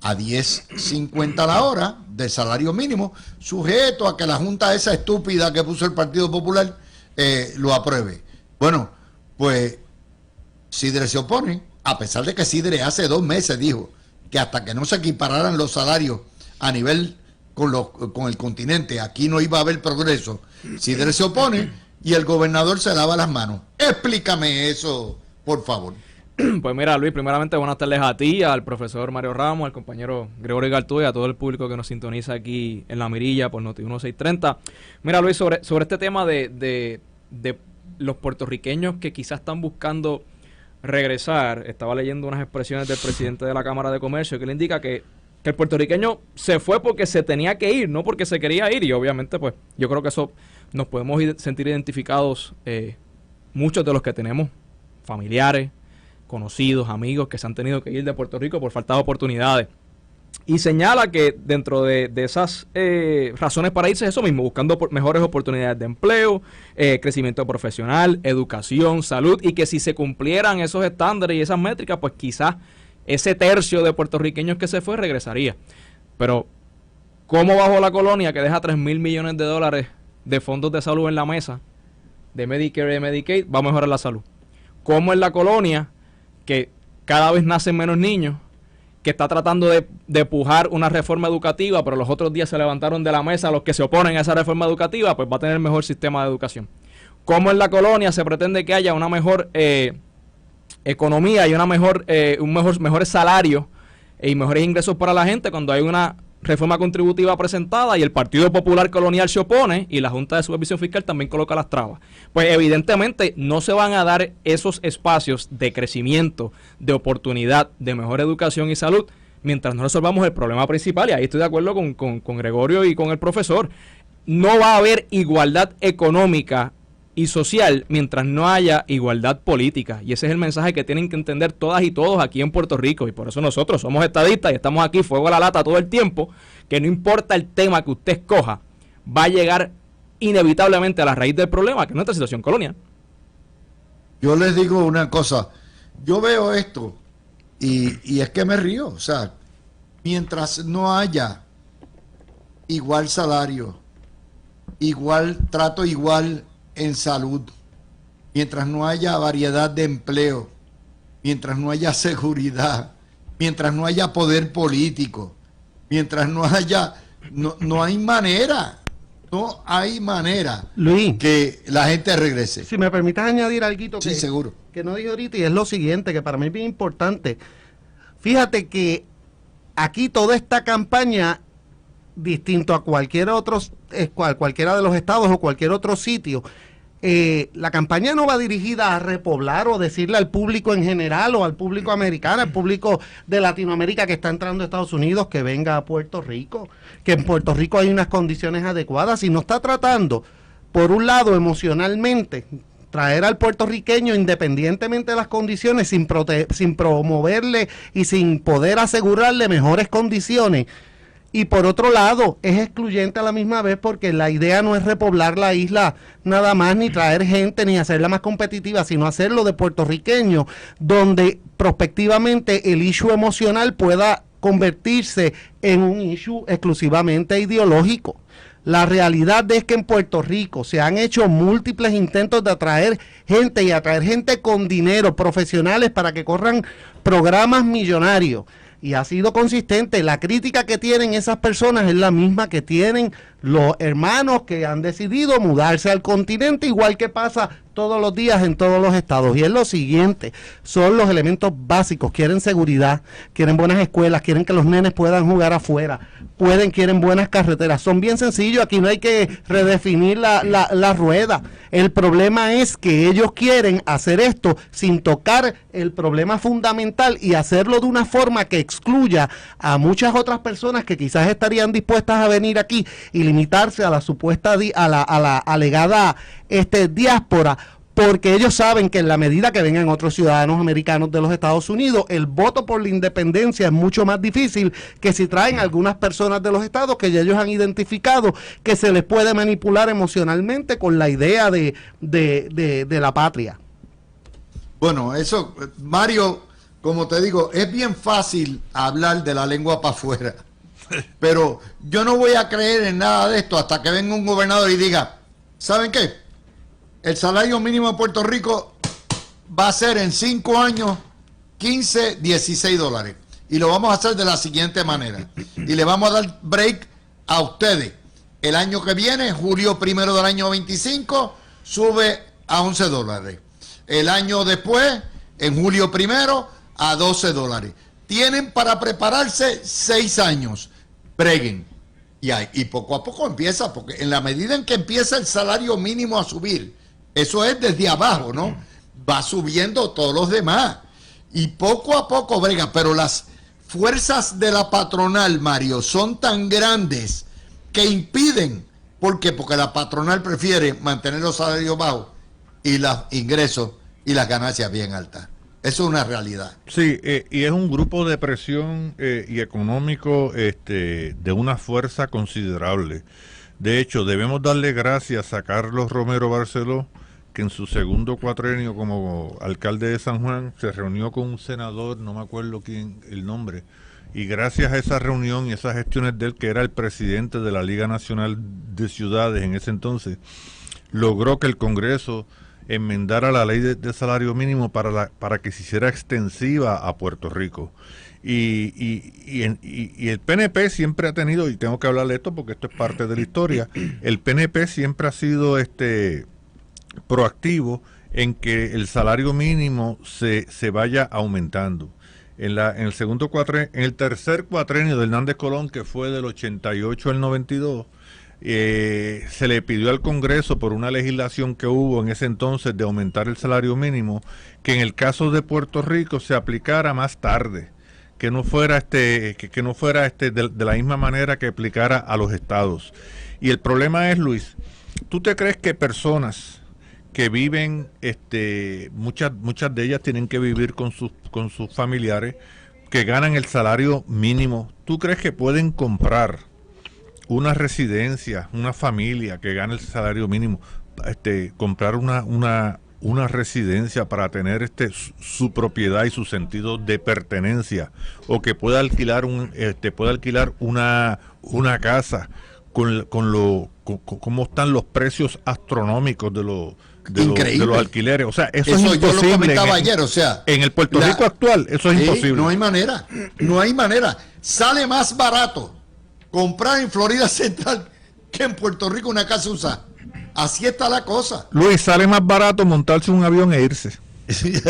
a 10.50 la hora del salario mínimo, sujeto a que la junta esa estúpida que puso el Partido Popular lo apruebe. Bueno, pues Sidre se opone, a pesar de que Sidre hace 2 meses dijo que hasta que no se equipararan los salarios a nivel con el continente, aquí no iba a haber progreso. Sidre se opone y el gobernador se lava las manos. Explícame eso, por favor. Pues mira, Luis, primeramente buenas tardes a ti, al profesor Mario Ramos, al compañero Gregorio Gartú y a todo el público que nos sintoniza aquí en La Mirilla por Noti 1630. Mira, Luis, sobre este tema de los puertorriqueños que quizás están buscando regresar. Estaba leyendo unas expresiones del presidente de la Cámara de Comercio que le indica que el puertorriqueño se fue porque se tenía que ir, no porque se quería ir. Y obviamente, pues, yo creo que eso nos podemos sentir identificados muchos de los que tenemos familiares, conocidos, amigos que se han tenido que ir de Puerto Rico por falta de oportunidades. Y señala que dentro de esas razones para irse es eso mismo, buscando mejores oportunidades de empleo, crecimiento profesional, educación, salud, y que si se cumplieran esos estándares y esas métricas, pues quizás ese tercio de puertorriqueños que se fue regresaría. Pero, ¿cómo bajo la colonia que deja 3,000 millones de dólares de fondos de salud en la mesa, de Medicare y de Medicaid, va a mejorar la salud? ¿Cómo en la colonia, que cada vez nacen menos niños, que está tratando de pujar una reforma educativa, pero los otros días se levantaron de la mesa los que se oponen a esa reforma educativa, pues va a tener mejor sistema de educación? ¿Cómo en la colonia se pretende que haya una mejor economía y mejores salarios y mejores ingresos para la gente cuando hay una reforma contributiva presentada y el Partido Popular Colonial se opone y la Junta de Supervisión Fiscal también coloca las trabas? Pues evidentemente no se van a dar esos espacios de crecimiento, de oportunidad, de mejor educación y salud mientras no resolvamos el problema principal, y ahí estoy de acuerdo con Gregorio y con el profesor. No va a haber igualdad económica y social mientras no haya igualdad política, y ese es el mensaje que tienen que entender todas y todos aquí en Puerto Rico, y por eso nosotros somos estadistas y estamos aquí fuego a la lata todo el tiempo, que no importa el tema que usted escoja, va a llegar inevitablemente a la raíz del problema, que es nuestra situación colonial. Yo les digo una cosa, yo veo esto y es que me río, o sea, mientras no haya igual salario, igual trato igual en salud, mientras no haya variedad de empleo, mientras no haya seguridad, mientras no haya poder político, mientras no haya, no hay manera, Luis, que la gente regrese. si me permites añadir algo Sí, seguro. que no dije ahorita, y es lo siguiente, que para mí es bien importante. Fíjate que aquí toda esta campaña, distinto a cualquiera de los estados o cualquier otro sitio, la campaña no va dirigida a repoblar o decirle al público en general o al público americano, al público de Latinoamérica que está entrando a Estados Unidos, que venga a Puerto Rico, que en Puerto Rico hay unas condiciones adecuadas, y no está tratando, por un lado, emocionalmente, traer al puertorriqueño independientemente de las condiciones, sin promoverle y sin poder asegurarle mejores condiciones. Y por otro lado, es excluyente a la misma vez, porque la idea no es repoblar la isla nada más, ni traer gente, ni hacerla más competitiva, sino hacerlo de puertorriqueño, donde prospectivamente el issue emocional pueda convertirse en un issue exclusivamente ideológico. La realidad es que en Puerto Rico se han hecho múltiples intentos de atraer gente, y atraer gente con dinero, profesionales, para que corran programas millonarios. Y ha sido consistente. La crítica que tienen esas personas es la misma que tienen los hermanos que han decidido mudarse al continente, igual que pasa todos los días en todos los estados. Y es lo siguiente, son los elementos básicos. Quieren seguridad, quieren buenas escuelas, quieren que los nenes puedan jugar afuera, quieren buenas carreteras. Son bien sencillos, aquí no hay que redefinir la rueda. El problema es que ellos quieren hacer esto sin tocar el problema fundamental y hacerlo de una forma que excluya a muchas otras personas que quizás estarían dispuestas a venir aquí y limitarse a la supuesta, a la alegada diáspora, porque ellos saben que en la medida que vengan otros ciudadanos americanos de los Estados Unidos, el voto por la independencia es mucho más difícil que si traen algunas personas de los estados que ya ellos han identificado que se les puede manipular emocionalmente con la idea de la patria. Bueno, eso, Mario, como te digo, es bien fácil hablar de la lengua para afuera, pero yo no voy a creer en nada de esto hasta que venga un gobernador y diga, ¿saben qué? El salario mínimo de Puerto Rico va a ser en 5 años 15, 16 dólares. Y lo vamos a hacer de la siguiente manera. Y le vamos a dar break a ustedes. El año que viene, julio 1 del año 25, sube a 11 dólares. El año después, en julio 1, a 12 dólares. Tienen para prepararse 6 años. Breguen. Y poco a poco empieza, porque en la medida en que empieza el salario mínimo a subir, eso es desde abajo, ¿no? va subiendo todos los demás. Y poco a poco brega, pero las fuerzas de la patronal, Mario, son tan grandes que impiden. ¿Por qué? Porque la patronal prefiere mantener los salarios bajos y los ingresos y las ganancias bien altas. Eso es una realidad. Sí, y es un grupo de presión y económico de una fuerza considerable. De hecho, debemos darle gracias a Carlos Romero Barceló, que en su segundo cuatrenio como alcalde de San Juan se reunió con un senador, no me acuerdo quién, el nombre, y gracias a esa reunión y esas gestiones de él, que era el presidente de la Liga Nacional de Ciudades en ese entonces, logró que el Congreso enmendara la ley de salario mínimo para que se hiciera extensiva a Puerto Rico. Y el PNP siempre ha tenido, y tengo que hablarle de esto porque esto es parte de la historia, el PNP siempre ha sido proactivo en que el salario mínimo se vaya aumentando. En el tercer cuatrenio de Hernández Colón, que fue del 88 al 92, se le pidió al Congreso, por una legislación que hubo en ese entonces de aumentar el salario mínimo, que en el caso de Puerto Rico se aplicara más tarde, que no fuera que no fuera de la misma manera que aplicara a los estados. Y el problema es, Luis, ¿tú te crees que personas que viven, muchas de ellas tienen que vivir con sus familiares que ganan el salario mínimo? ¿Tú crees que pueden comprar una residencia, una familia que gana el salario mínimo, comprar una residencia para tener su propiedad y su sentido de pertenencia, o que pueda alquilar una casa con cómo están los precios astronómicos de los alquileres? O sea, eso es imposible. Yo lo comentaba ayer, o sea, en el Puerto Rico actual eso es imposible. No hay manera. Sale más barato comprar en Florida Central que en Puerto Rico una casa usada. Así está la cosa. Luis, sale más barato montarse en un avión e irse.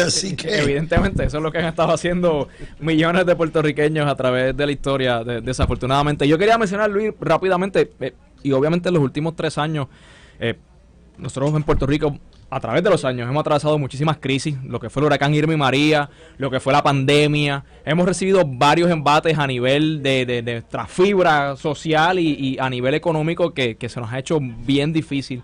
Así que evidentemente eso es lo que han estado haciendo millones de puertorriqueños a través de la historia, desafortunadamente. Yo quería mencionar, Luis, rápidamente, y obviamente en los últimos 3 años, nosotros en Puerto Rico, a través de los años, hemos atravesado muchísimas crisis, lo que fue el huracán Irma y María, lo que fue la pandemia. Hemos recibido varios embates a nivel de nuestra fibra social y a nivel económico que se nos ha hecho bien difícil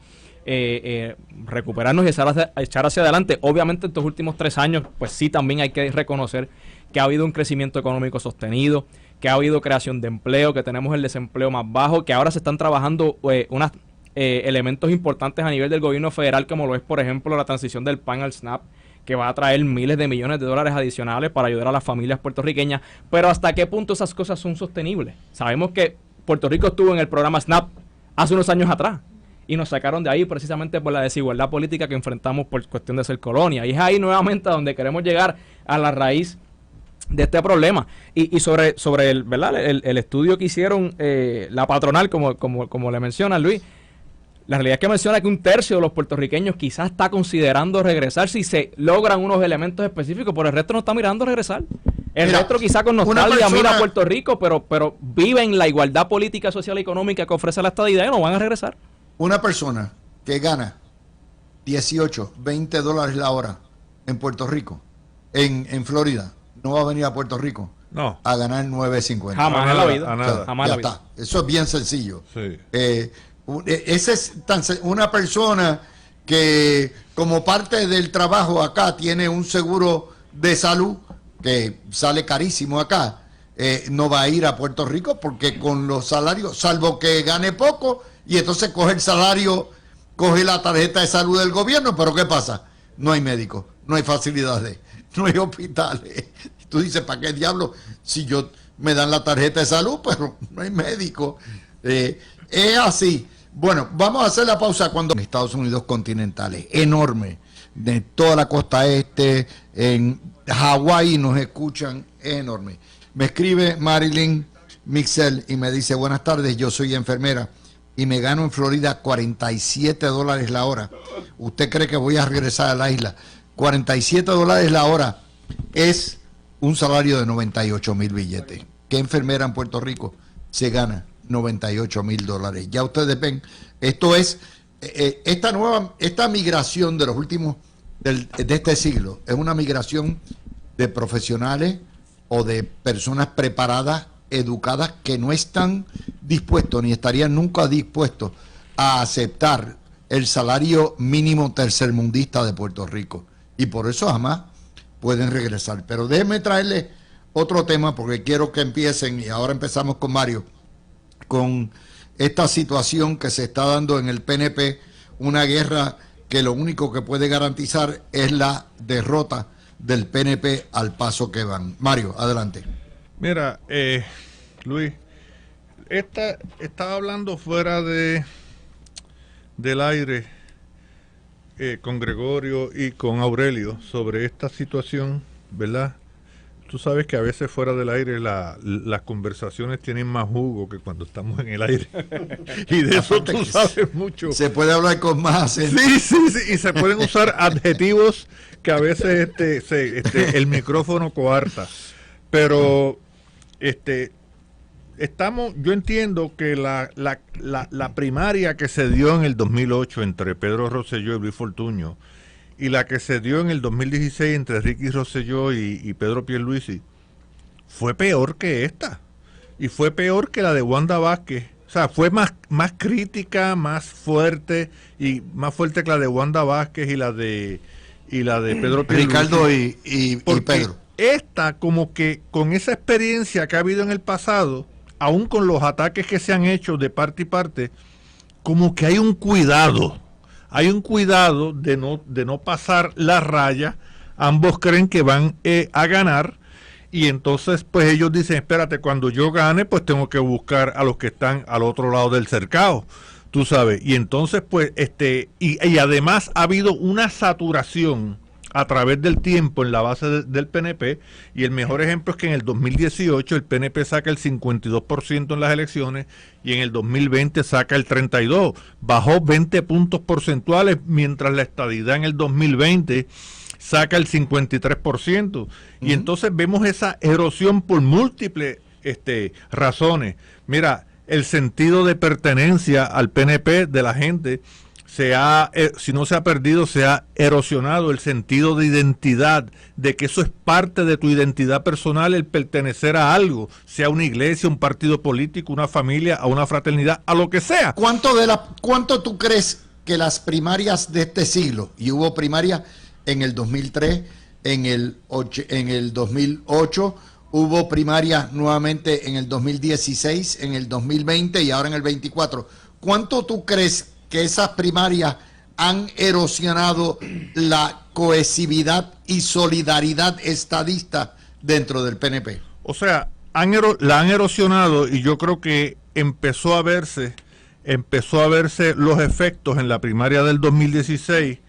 recuperarnos y echar hacia adelante. Obviamente en estos últimos 3 años, pues sí, también hay que reconocer que ha habido un crecimiento económico sostenido, que ha habido creación de empleo, que tenemos el desempleo más bajo, que ahora se están trabajando unas elementos importantes a nivel del gobierno federal, como lo es, por ejemplo, la transición del PAN al SNAP, que va a traer miles de millones de dólares adicionales para ayudar a las familias puertorriqueñas. Pero ¿hasta qué punto esas cosas son sostenibles? Sabemos que Puerto Rico estuvo en el programa SNAP hace unos años atrás y nos sacaron de ahí precisamente por la desigualdad política que enfrentamos por cuestión de ser colonia. Y es ahí nuevamente a donde queremos llegar, a la raíz de este problema. Y sobre el estudio que hicieron la patronal, como le menciona Luis, la realidad es que menciona que 1/3 de los puertorriqueños quizás está considerando regresar si se logran unos elementos específicos, pero el resto no está mirando regresar. El resto quizás con nostalgia mira a Puerto Rico, pero viven la igualdad política, social y económica que ofrece la estadidad y no van a regresar. Una persona que gana 18, 20 dólares la hora en Puerto Rico, en Florida, no va a venir a Puerto Rico a ganar 9.50. Jamás en la vida. O sea, Jamás ya en la está. Eso es bien sencillo. Sí. Esa es una persona que como parte del trabajo acá tiene un seguro de salud que sale carísimo acá, no va a ir a Puerto Rico porque con los salarios, salvo que gane poco y entonces coge el salario, coge la tarjeta de salud del gobierno, pero ¿qué pasa? No hay médicos, no hay facilidades, no hay hospitales. Tú dices, ¿para qué diablo? Si yo me dan la tarjeta de salud, pero no hay médico. Es así. Bueno, vamos a hacer la pausa cuando en Estados Unidos continentales, enorme, de toda la costa este, en Hawái nos escuchan, enorme. Me escribe Marilyn Mixel y me dice, buenas tardes, yo soy enfermera y me gano en Florida 47 dólares la hora. ¿Usted cree que voy a regresar a la isla? 47 dólares la hora es un salario de 98,000 billetes. ¿Qué enfermera en Puerto Rico se gana 98,000 dólares? Ya ustedes ven, esto es esta migración de los últimos de este siglo es una migración de profesionales o de personas preparadas, educadas, que no están dispuestos ni estarían nunca dispuestos a aceptar el salario mínimo tercermundista de Puerto Rico. Y por eso jamás pueden regresar. Pero déjenme traerles otro tema porque quiero que empiecen, y ahora empezamos con Mario, con esta situación que se está dando en el PNP, una guerra que lo único que puede garantizar es la derrota del PNP al paso que van. Mario, adelante. Mira, Luis, estaba hablando fuera del aire con Gregorio y con Aurelio sobre esta situación, ¿verdad? Tú sabes que a veces fuera del aire las conversaciones tienen más jugo que cuando estamos en el aire. Y de eso tú sabes mucho. Se puede hablar con más acento. Sí, y se pueden usar adjetivos que a veces el micrófono coarta. Pero yo entiendo que la primaria que se dio en el 2008 entre Pedro Rosselló y Luis Fortuño, y la que se dio en el 2016 entre Ricky Rosselló y Pedro Pierluisi, fue peor que esta. Y fue peor que la de Wanda Vázquez. O sea, fue más crítica, más fuerte, y más fuerte que la de Wanda Vázquez y la de Pedro Pierluisi. Ricardo y Pedro. Esta, como que con esa experiencia que ha habido en el pasado, aún con los ataques que se han hecho de parte y parte, como que hay un cuidado. Hay un cuidado de no pasar la raya. Ambos creen que van a ganar, y entonces pues ellos dicen, espérate, cuando yo gane pues tengo que buscar a los que están al otro lado del cercado, tú sabes. Y entonces pues y además ha habido una saturación a través del tiempo en la base del PNP, y el mejor ejemplo es que en el 2018 el PNP saca el 52% en las elecciones, y en el 2020 saca el 32%, bajó 20 puntos porcentuales, mientras la estadidad en el 2020 saca el 53%, y entonces vemos esa erosión por múltiples razones. Mira, el sentido de pertenencia al PNP de la gente si no se ha perdido, se ha erosionado el sentido de identidad, de que eso es parte de tu identidad personal, el pertenecer a algo, sea una iglesia, un partido político, una familia, a una fraternidad, a lo que sea. ¿Cuánto tú crees que las primarias de este siglo, y hubo primarias en el 2003, en el 2008, hubo primarias nuevamente en el 2016, en el 2020 y ahora en el 24, ¿cuánto tú crees que esas primarias han erosionado la cohesividad y solidaridad estadista dentro del PNP? O sea, la han erosionado, y yo creo que empezó a verse los efectos en la primaria del 2016,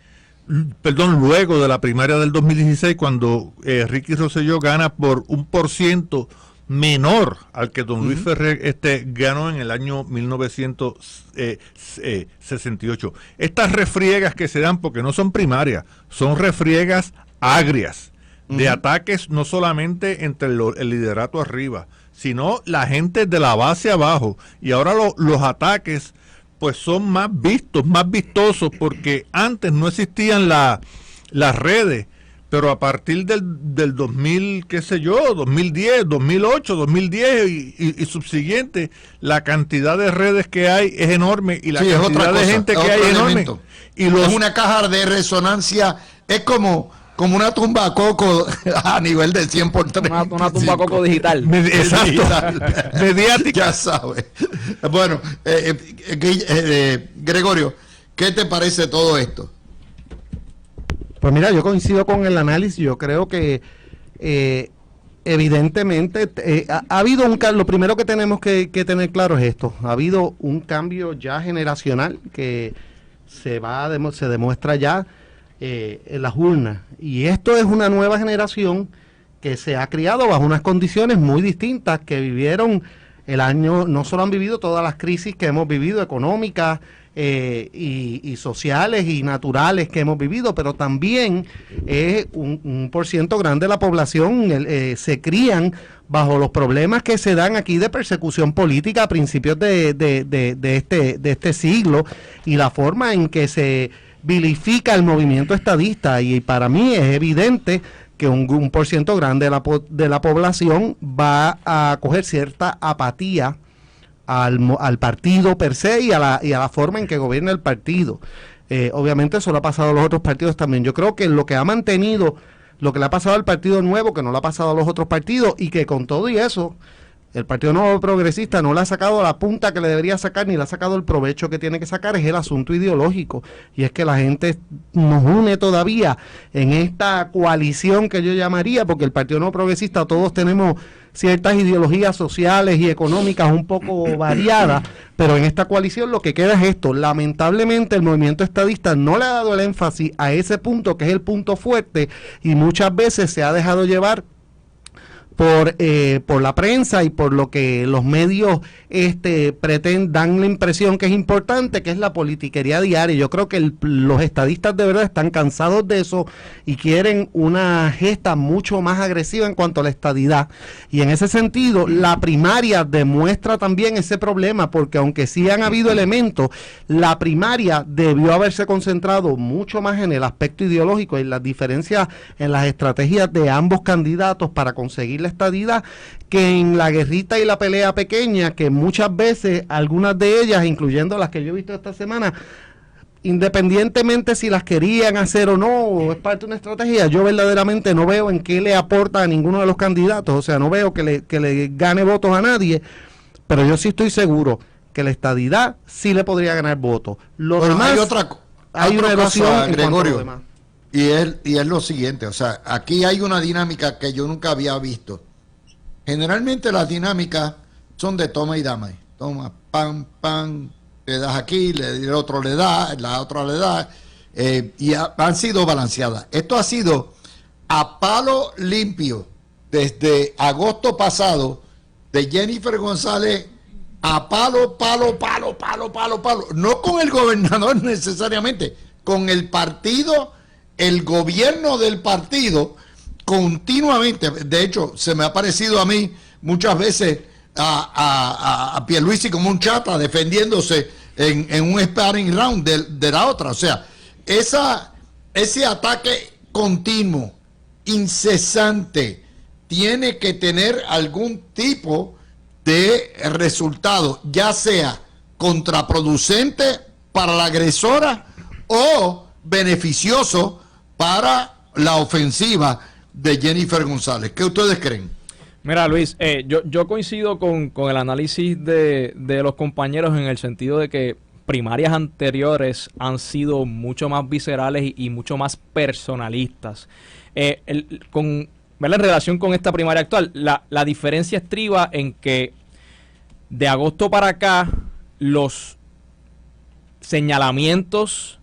luego de la primaria del 2016, cuando Ricky Rosselló gana por 1% menor al que don Luis Ferrer ganó en el año 1968. Estas refriegas que se dan, porque no son primarias, son refriegas agrias, de ataques no solamente entre el liderato arriba, sino la gente de la base abajo. Y ahora los ataques pues son más vistos, más vistosos, porque antes no existían las redes. Pero a partir del 2000, qué sé yo, 2010, 2008, 2010 y subsiguiente, la cantidad de redes que hay es enorme, y la cantidad de gente que hay es enorme. Y es una caja de resonancia, es como una tumba coco a nivel de 100 por 3. Una tumba coco digital. Exacto. Mediática. Ya sabes. Bueno, Gregorio, ¿qué te parece todo esto? Pues mira, yo coincido con el análisis. Yo creo que evidentemente ha habido lo primero que tenemos que tener claro es esto: ha habido un cambio ya generacional que se demuestra ya en las urnas, y esto es una nueva generación que se ha criado bajo unas condiciones muy distintas, que vivieron no solo han vivido todas las crisis que hemos vivido, económicas y sociales y naturales que hemos vivido, pero también un por ciento grande de la población se crían bajo los problemas que se dan aquí de persecución política a principios de este siglo, y la forma en que se vilifica el movimiento estadista, y para mí es evidente que un por ciento grande de la población va a coger cierta apatía al partido per se y a la forma en que gobierna el partido. Obviamente eso le ha pasado a los otros partidos también. Yo creo que lo que ha mantenido, lo que le ha pasado al Partido Nuevo, que no le ha pasado a los otros partidos, y que con todo y eso, el Partido Nuevo Progresista no le ha sacado la punta que le debería sacar, ni le ha sacado el provecho que tiene que sacar, es el asunto ideológico. Y es que la gente nos une todavía en esta coalición que yo llamaría, porque el Partido Nuevo Progresista todos tenemos ciertas ideologías sociales y económicas un poco variadas, pero en esta coalición lo que queda es esto. Lamentablemente el movimiento estadista no le ha dado el énfasis a ese punto, que es el punto fuerte, y muchas veces se ha dejado llevar por la prensa y por lo que los medios dan la impresión que es importante, que es la politiquería diaria. Yo creo que los estadistas de verdad están cansados de eso y quieren una gesta mucho más agresiva en cuanto a la estadidad. Y en ese sentido, la primaria demuestra también ese problema, porque aunque sí han habido elementos, la primaria debió haberse concentrado mucho más en el aspecto ideológico y las diferencias en las estrategias de ambos candidatos para conseguir la estadidad, que en la guerrita y la pelea pequeña, que muchas veces, algunas de ellas, incluyendo las que yo he visto esta semana, independientemente si las querían hacer o no, o es parte de una estrategia, yo verdaderamente no veo en qué le aporta a ninguno de los candidatos. O sea, no veo que le gane votos a nadie, pero yo sí estoy seguro que la estadidad sí le podría ganar votos. Lo demás, hay una erosión, Gregorio, y es lo siguiente, o sea, aquí hay una dinámica que yo nunca había visto. Generalmente las dinámicas son de toma y dame. Toma, pam, pam, le das aquí, el otro le da, la otra le da, y han sido balanceadas. Esto ha sido a palo limpio desde agosto pasado, de Jennifer González a palo. No con el gobernador necesariamente, con el partido, el gobierno del partido, continuamente. De hecho, se me ha parecido a mí muchas veces a Pierluisi como un chata defendiéndose en un sparring round de la otra. O sea, ese ataque continuo, incesante, tiene que tener algún tipo de resultado, ya sea contraproducente para la agresora o beneficioso para la ofensiva de Jennifer González. ¿Qué ustedes creen? Mira, Luis, yo coincido con el análisis de los compañeros en el sentido de que primarias anteriores han sido mucho más viscerales y mucho más personalistas. En relación con esta primaria actual, la diferencia estriba en que de agosto para acá los señalamientos,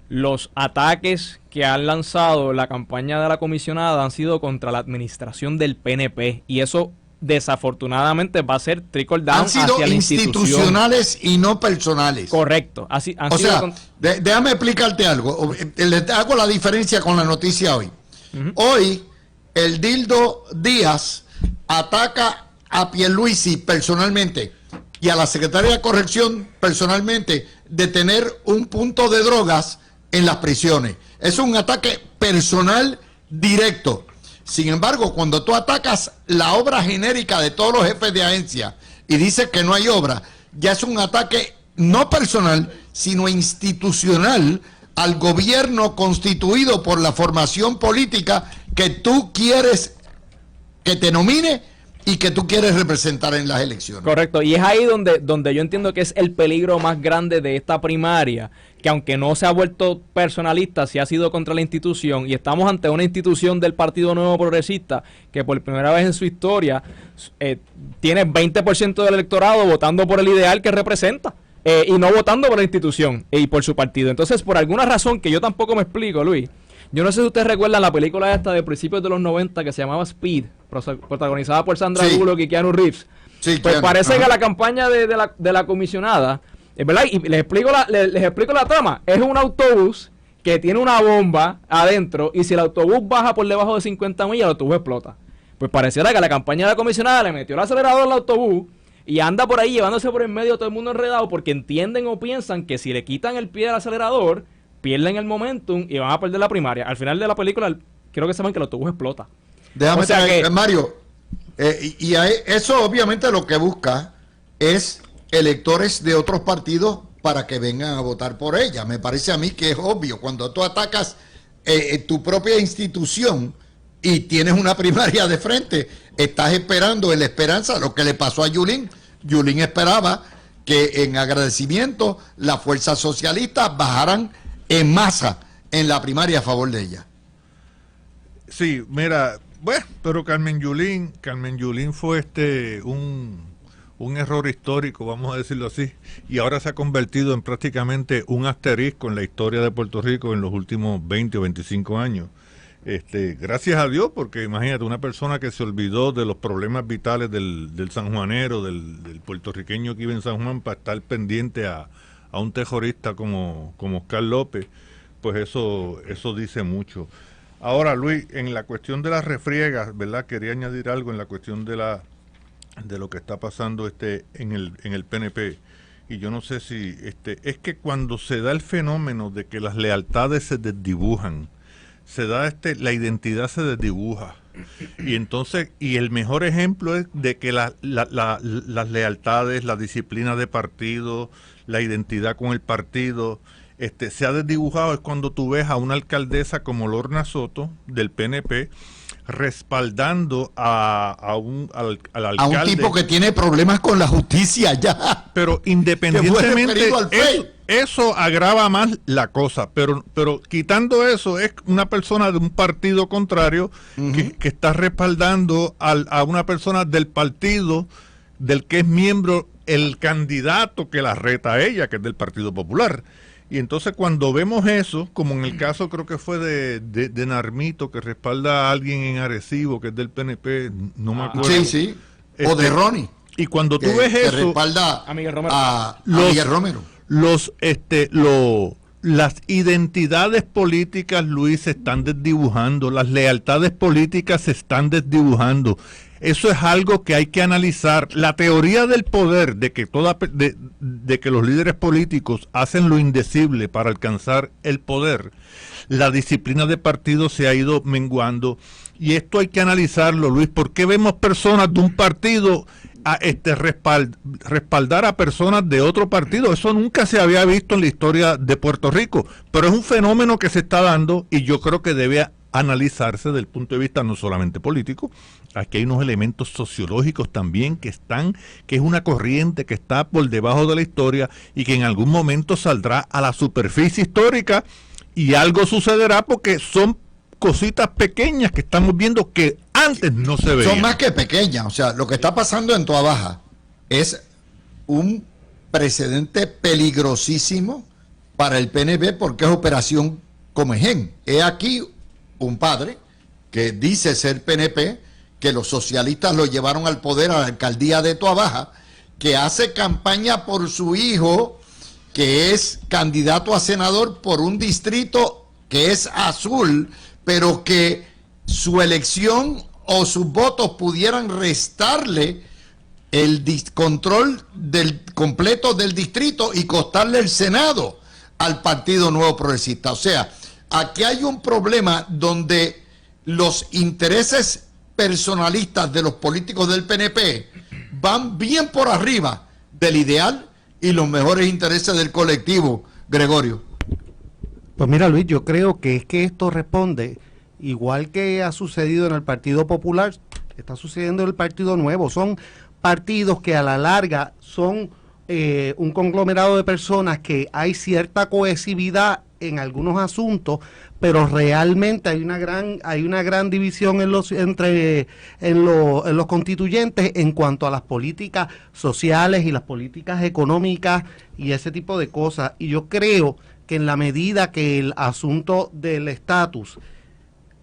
los ataques que han lanzado la campaña de la comisionada han sido contra la administración del PNP, y eso desafortunadamente va a ser trickle down han sido hacia la institucionales y no personales. Correcto. Déjame explicarte algo. Le hago la diferencia con la noticia hoy. Hoy el Dildo Díaz ataca a Pierluisi personalmente y a la Secretaría de Corrección personalmente de tener un punto de drogas en las prisiones. Es un ataque personal directo. Sin embargo, cuando tú atacas la obra genérica de todos los jefes de agencia y dices que no hay obra, ya es un ataque no personal, sino institucional al gobierno constituido por la formación política que tú quieres que te nomine y que tú quieres representar en las elecciones. Correcto, y es ahí donde yo entiendo que es el peligro más grande de esta primaria, que aunque no se ha vuelto personalista, sí ha sido contra la institución, y estamos ante una institución del Partido Nuevo Progresista que por primera vez en su historia tiene 20% del electorado votando por el ideal que representa, y no votando por la institución y por su partido. Entonces, por alguna razón que yo tampoco me explico, Luis, yo no sé si ustedes recuerdan la película esta de principios de los 90 que se llamaba Speed, protagonizada por Sandra Bullock y Keanu Reeves. Sí, pues parece que la campaña de la comisionada, ¿verdad? Y les explico la trama. Es un autobús que tiene una bomba adentro, y si el autobús baja por debajo de 50 millas, el autobús explota. Pues pareciera que la campaña de la comisionada le metió el acelerador al autobús y anda por ahí llevándose por el medio todo el mundo enredado, porque entienden o piensan que si le quitan el pie del acelerador, pierden el momentum y van a perder la primaria. Al final de la película, quiero que sepan que el autobús explota. Déjame O sea traer, que- Mario, eso obviamente lo que busca es electores de otros partidos para que vengan a votar por ella. Me parece a mí que es obvio. Cuando tú atacas tu propia institución y tienes una primaria de frente, estás esperando en la esperanza lo que le pasó a Yulín. Yulín esperaba que en agradecimiento las fuerzas socialistas bajaran en masa en la primaria a favor de ella. Sí, mira, bueno, pero Carmen Yulín fue un error histórico, vamos a decirlo así, y ahora se ha convertido en prácticamente un asterisco en la historia de Puerto Rico en los últimos 20 o 25 años. Gracias a Dios, porque imagínate, una persona que se olvidó de los problemas vitales del sanjuanero, del puertorriqueño que vive en San Juan, para estar pendiente a un terrorista como Oscar López, pues eso dice mucho. Ahora, Luis, en la cuestión de las refriegas, ¿verdad? Quería añadir algo en la cuestión de lo que está pasando en el PNP. Y yo no sé si es que cuando se da el fenómeno de que las lealtades se desdibujan, se da la identidad se desdibuja. Y entonces, y el mejor ejemplo es de que las lealtades, la disciplina de partido, la identidad con el partido, se ha desdibujado es cuando tú ves a una alcaldesa como Lorna Soto del PNP respaldando al alcalde. A un tipo que tiene problemas con la justicia ya. Pero Que independientemente, fue referido al FEI. eso agrava más la cosa. Pero quitando eso, es una persona de un partido contrario que está respaldando a una persona del partido del que es miembro el candidato que la reta a ella, que es del Partido Popular. Y entonces cuando vemos eso, como en el caso creo que fue de Narmito, que respalda a alguien en Arecibo, que es del PNP, no me acuerdo. Sí, sí. O de Ronnie. Y cuando tú que ves eso, respalda A Miguel Romero. a Los- Miguel Romero. las identidades políticas, Luis, se están desdibujando, las lealtades políticas se están desdibujando. Eso es algo que hay que analizar. La teoría del poder, de que de que los líderes políticos hacen lo indecible para alcanzar el poder, la disciplina de partido se ha ido menguando. Y esto hay que analizarlo, Luis. ¿Por qué vemos personas de un partido respaldar a personas de otro partido? Eso nunca se había visto en la historia de Puerto Rico, pero es un fenómeno que se está dando y yo creo que debe analizarse desde el punto de vista no solamente político. Aquí hay unos elementos sociológicos también que es una corriente que está por debajo de la historia y que en algún momento saldrá a la superficie histórica y algo sucederá porque son cositas pequeñas que estamos viendo que antes no se veían. Son más que pequeñas. O sea, lo que está pasando en Toa Baja es un precedente peligrosísimo para el PNP porque es operación Comején. He aquí un padre que dice ser PNP, que los socialistas lo llevaron al poder a la alcaldía de Toa Baja, que hace campaña por su hijo, que es candidato a senador por un distrito que es azul, pero que su elección o sus votos pudieran restarle el control completo del distrito y costarle el Senado al Partido Nuevo Progresista. O sea, aquí hay un problema donde los intereses personalistas de los políticos del PNP van bien por arriba del ideal y los mejores intereses del colectivo, Gregorio. Pues mira, Luis, yo creo que es que esto responde, igual que ha sucedido en el Partido Popular, está sucediendo en el Partido Nuevo. Son partidos que a la larga son un conglomerado de personas que hay cierta cohesividad en algunos asuntos, pero realmente hay una gran división en los constituyentes en cuanto a las políticas sociales y las políticas económicas y ese tipo de cosas. Y yo creo que en la medida que el asunto del estatus,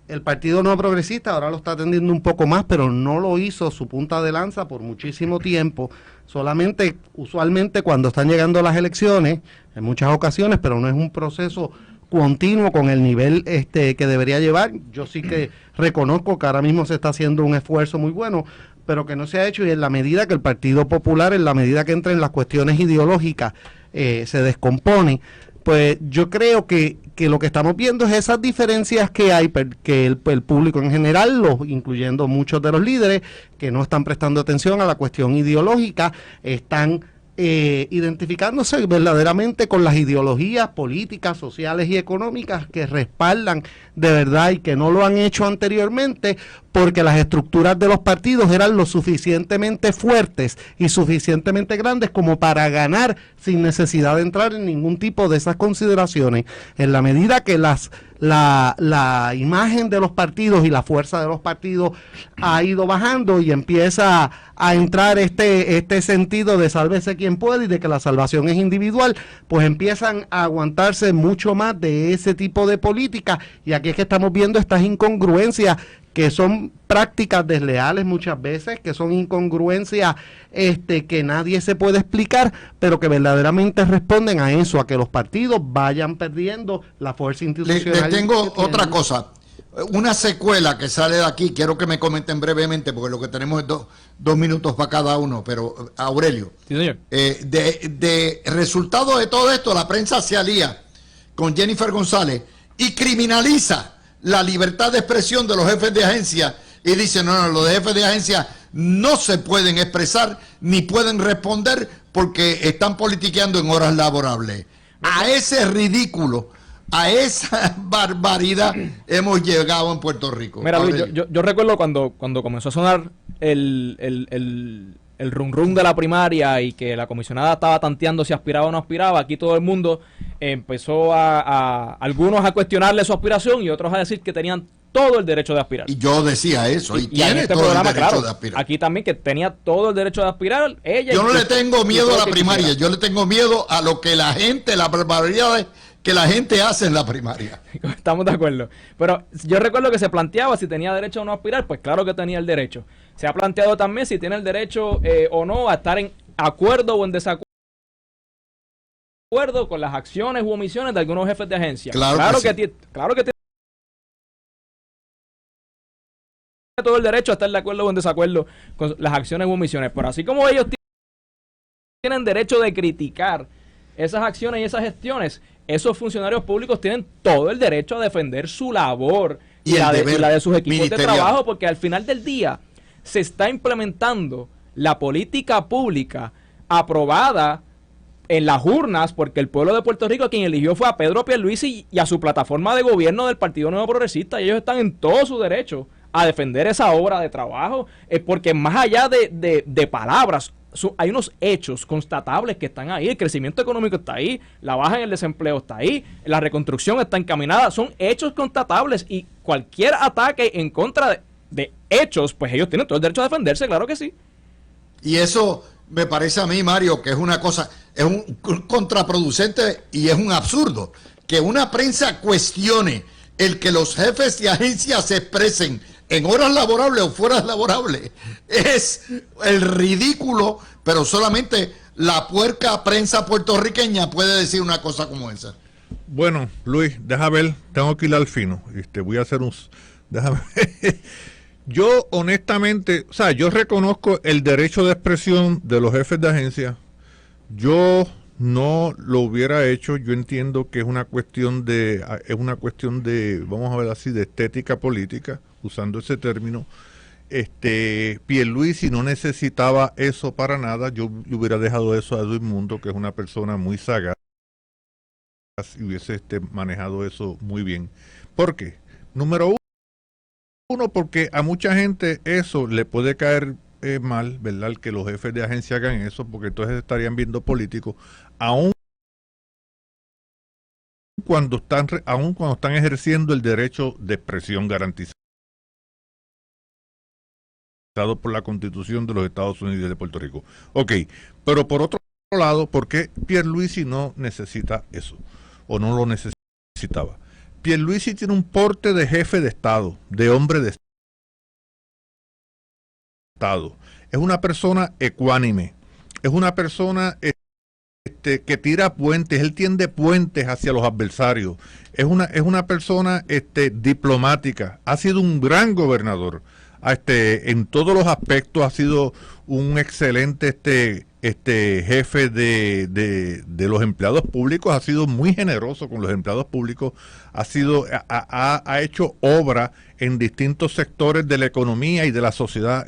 el Partido Nuevo Progresista ahora lo está atendiendo un poco más, pero no lo hizo su punta de lanza por muchísimo tiempo. Solamente, usualmente cuando están llegando las elecciones, en muchas ocasiones, pero no es un proceso continuo con el nivel que debería llevar. Yo sí que reconozco que ahora mismo se está haciendo un esfuerzo muy bueno, pero que no se ha hecho, y en la medida que el Partido Popular, en la medida que entra en las cuestiones ideológicas, se descompone, pues yo creo que lo que estamos viendo es esas diferencias que hay, que el público en general, incluyendo muchos de los líderes que no están prestando atención a la cuestión ideológica, están identificándose verdaderamente con las ideologías políticas, sociales y económicas que respaldan de verdad y que no lo han hecho anteriormente porque las estructuras de los partidos eran lo suficientemente fuertes y suficientemente grandes como para ganar sin necesidad de entrar en ningún tipo de esas consideraciones. En la medida que la imagen de los partidos y la fuerza de los partidos ha ido bajando y empieza a entrar este sentido de sálvese quien puede y de que la salvación es individual, pues empiezan a aguantarse mucho más de ese tipo de política, y aquí es que estamos viendo estas incongruencias que son prácticas desleales muchas veces, que son incongruencias que nadie se puede explicar, pero que verdaderamente responden a eso, a que los partidos vayan perdiendo la fuerza institucional. Le tengo otra cosa, una secuela que sale de aquí, quiero que me comenten brevemente, porque lo que tenemos es dos minutos para cada uno, pero Aurelio, Sí, señor. de resultado de todo esto, la prensa se alía con Jennifer González y criminaliza la libertad de expresión de los jefes de agencia y dice, no, los jefes de agencia no se pueden expresar ni pueden responder porque están politiqueando en horas laborables. A ese ridículo, a esa barbaridad hemos llegado en Puerto Rico. Mira, Luis, yo recuerdo cuando comenzó a sonar el rum rum de la primaria y que la comisionada estaba tanteando si aspiraba o no aspiraba. Aquí todo el mundo empezó algunos a cuestionarle su aspiración y otros a decir que tenían todo el derecho de aspirar. Y yo decía eso, y en tiene este todo programa, el derecho claro, de aspirar. aquí también que tenía todo el derecho de aspirar. Ella Yo no y- le tengo y miedo todo a la el que primaria, quisiera. yo le tengo miedo a lo que la gente, las barbaridades que la gente hace en la primaria. Estamos de acuerdo. Pero yo recuerdo que se planteaba si tenía derecho o no a aspirar. Pues claro que tenía el derecho. Se ha planteado también si tiene el derecho o no a estar en acuerdo o en desacuerdo con las acciones u omisiones de algunos jefes de agencia. Claro que sí. Claro que tiene todo el derecho a estar de acuerdo o en desacuerdo con las acciones u omisiones. Pero así como ellos tienen derecho de criticar esas acciones y esas gestiones, esos funcionarios públicos tienen todo el derecho a defender su labor Y el la deber de sus equipos de ministerial. trabajo, porque al final del día se está implementando la política pública aprobada en las urnas, porque el pueblo de Puerto Rico quien eligió fue a Pedro Pierluisi y a su plataforma de gobierno del Partido Nuevo Progresista, y ellos están en todo su derecho a defender esa obra de trabajo, porque más allá de palabras, hay unos hechos constatables que están ahí. El crecimiento económico está ahí, la baja en el desempleo está ahí, la reconstrucción está encaminada, son hechos constatables, y cualquier ataque en contra de hechos, pues ellos tienen todo el derecho a defenderse, claro que sí. Y eso me parece a mí, Mario, que es una cosa, es un contraproducente y es un absurdo que una prensa cuestione el que los jefes de agencia se expresen en horas laborables o fuera laborables. Es el ridículo, pero solamente la puerca prensa puertorriqueña puede decir una cosa como esa. Bueno, Luis, deja ver, tengo que ir al fino. Voy a hacer déjame ver. Yo honestamente, o sea, yo reconozco el derecho de expresión de los jefes de agencia. Yo no lo hubiera hecho. Yo entiendo que es una cuestión de, vamos a ver así, de estética política, usando ese término. Pierluisi no necesitaba eso para nada. Yo le hubiera dejado eso a Edmundo, que es una persona muy sagaz, y hubiese manejado eso muy bien. ¿Por qué? Número uno, porque a mucha gente eso le puede caer mal, ¿verdad? Que los jefes de agencia hagan eso, porque entonces estarían viendo políticos, aún cuando están ejerciendo el derecho de expresión garantizado por la Constitución de los Estados Unidos y de Puerto Rico. Ok, pero por otro lado, ¿por qué Pierluisi no necesita eso? O no lo necesitaba. Pierluisi tiene un porte de jefe de Estado, de hombre de Estado. Es una persona ecuánime, es una persona que tira puentes, él tiende puentes hacia los adversarios, es una persona diplomática, ha sido un gran gobernador, en todos los aspectos ha sido un excelente jefe de los empleados públicos, ha sido muy generoso con los empleados públicos, ha hecho obra en distintos sectores de la economía y de la sociedad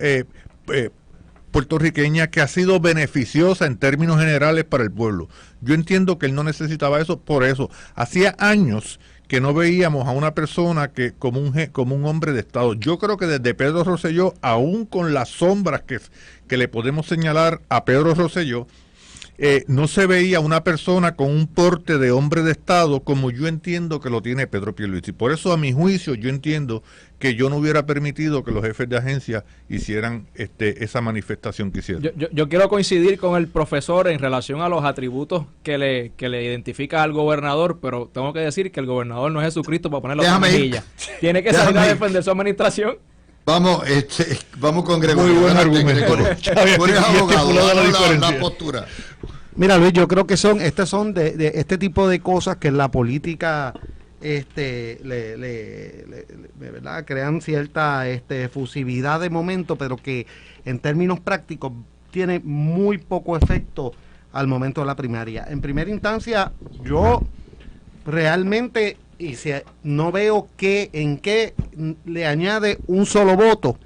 puertorriqueña que ha sido beneficiosa en términos generales para el pueblo. Yo entiendo que él no necesitaba eso, por eso hacía años que no veíamos a una persona que como un hombre de Estado. Yo creo que desde Pedro Rosselló, aún con las sombras que le podemos señalar a Pedro Rosselló, no se veía una persona con un porte de hombre de Estado como yo entiendo que lo tiene Pedro Pierluisi. Por eso, a mi juicio, yo entiendo que yo no hubiera permitido que los jefes de agencia hicieran esa manifestación que hicieron. Yo quiero coincidir con el profesor en relación a los atributos que le identifica al gobernador, pero tengo que decir que el gobernador no es Jesucristo para ponerlo en mejilla. Tiene que salir a defender su administración. Vamos con Gregorio. Muy buen argumento. Tú eres abogado, la postura. Mira, Luis, yo creo que son de este tipo de cosas que en la política ¿verdad? Crean cierta fusividad de momento, pero que en términos prácticos tiene muy poco efecto al momento de la primaria. En primera instancia, yo realmente no veo en qué le añade un solo voto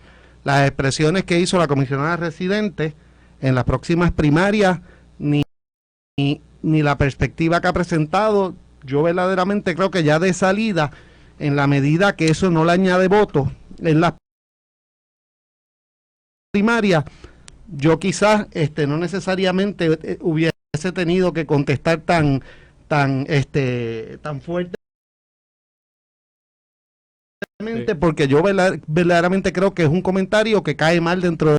las expresiones que hizo la comisionada residente en las próximas primarias, ni la perspectiva que ha presentado. Yo verdaderamente creo que ya de salida, en la medida que eso no le añade votos en las primarias, yo quizás no necesariamente hubiese tenido que contestar tan fuerte, porque yo verdaderamente creo que es un comentario que cae mal dentro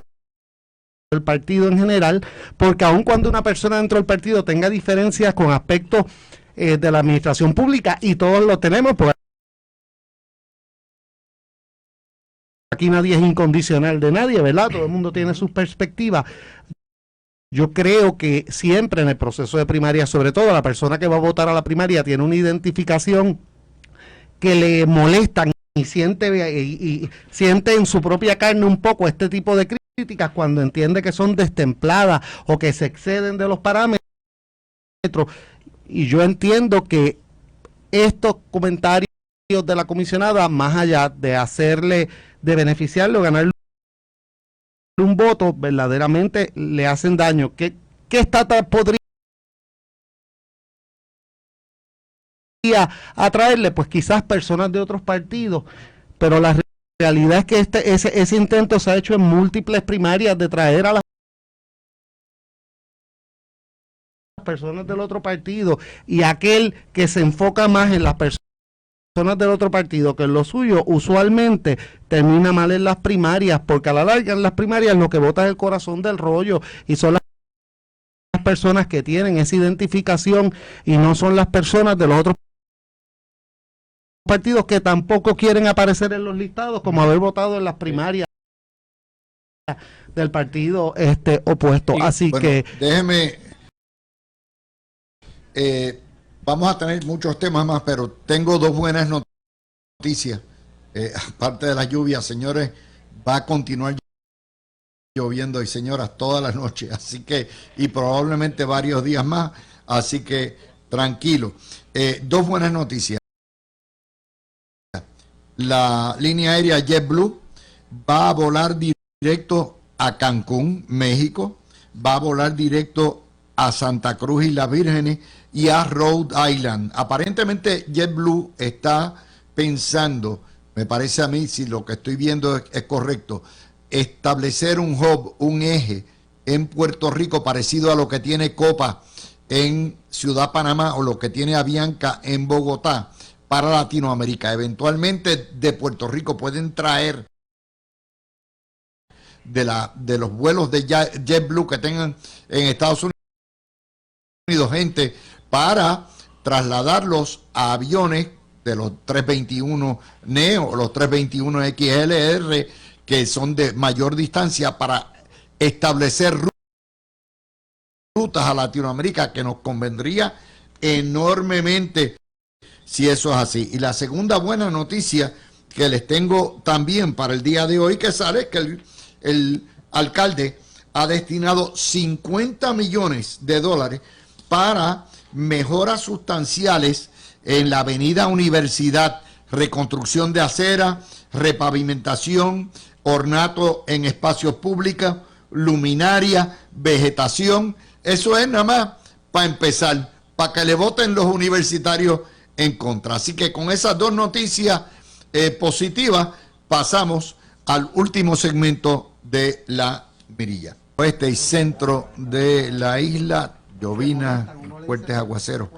del partido en general, porque aun cuando una persona dentro del partido tenga diferencias con aspectos de la administración pública, y todos lo tenemos, porque aquí nadie es incondicional de nadie, ¿verdad? Todo el mundo tiene sus perspectivas. Yo creo que siempre en el proceso de primaria, sobre todo la persona que va a votar a la primaria, tiene una identificación que le molesta y siente en su propia carne un poco este tipo de críticas cuando entiende que son destempladas o que se exceden de los parámetros. Y yo entiendo que estos comentarios de la comisionada, más allá de beneficiarlo, ganarle un voto, verdaderamente le hacen daño. ¿Qué estatus podría atraerle? Pues quizás personas de otros partidos, pero la realidad es que ese intento se ha hecho en múltiples primarias de traer a las personas del otro partido, y aquel que se enfoca más en las personas del otro partido que en lo suyo, usualmente termina mal en las primarias, porque a la larga en las primarias lo que vota es el corazón del rollo, y son las personas que tienen esa identificación, y no son las personas de los otros partidos que tampoco quieren aparecer en los listados, como haber votado en las primarias del partido opuesto. Así bueno, que déjeme. Vamos a tener muchos temas más, pero tengo dos buenas noticias. Aparte de la lluvia, señores, va a continuar lloviendo, y señoras, todas las noches, así que, y probablemente varios días más, así que tranquilo. Dos buenas noticias. La línea aérea JetBlue va a volar directo a Cancún, México, va a volar directo a Santa Cruz y las Vírgenes y a Rhode Island. Aparentemente JetBlue está pensando, me parece a mí, si lo que estoy viendo es correcto, establecer un hub, un eje en Puerto Rico parecido a lo que tiene Copa en Ciudad Panamá o lo que tiene Avianca en Bogotá para Latinoamérica. Eventualmente de Puerto Rico pueden traer de los vuelos de JetBlue que tengan en Estados Unidos gente para trasladarlos a aviones de los 321 Neo o los 321 XLR que son de mayor distancia para establecer rutas a Latinoamérica, que nos convendría enormemente si eso es así. Y la segunda buena noticia que les tengo también para el día de hoy que sale es que el alcalde ha destinado 50 millones de dólares para mejoras sustanciales en la avenida Universidad, reconstrucción de acera, repavimentación, ornato en espacios públicos, luminaria, vegetación. Eso es nada más para empezar, para que le voten los universitarios en contra. Así que con esas dos noticias positivas pasamos al último segmento de la mirilla. Oeste y centro de la isla, llovina, fuertes aguaceros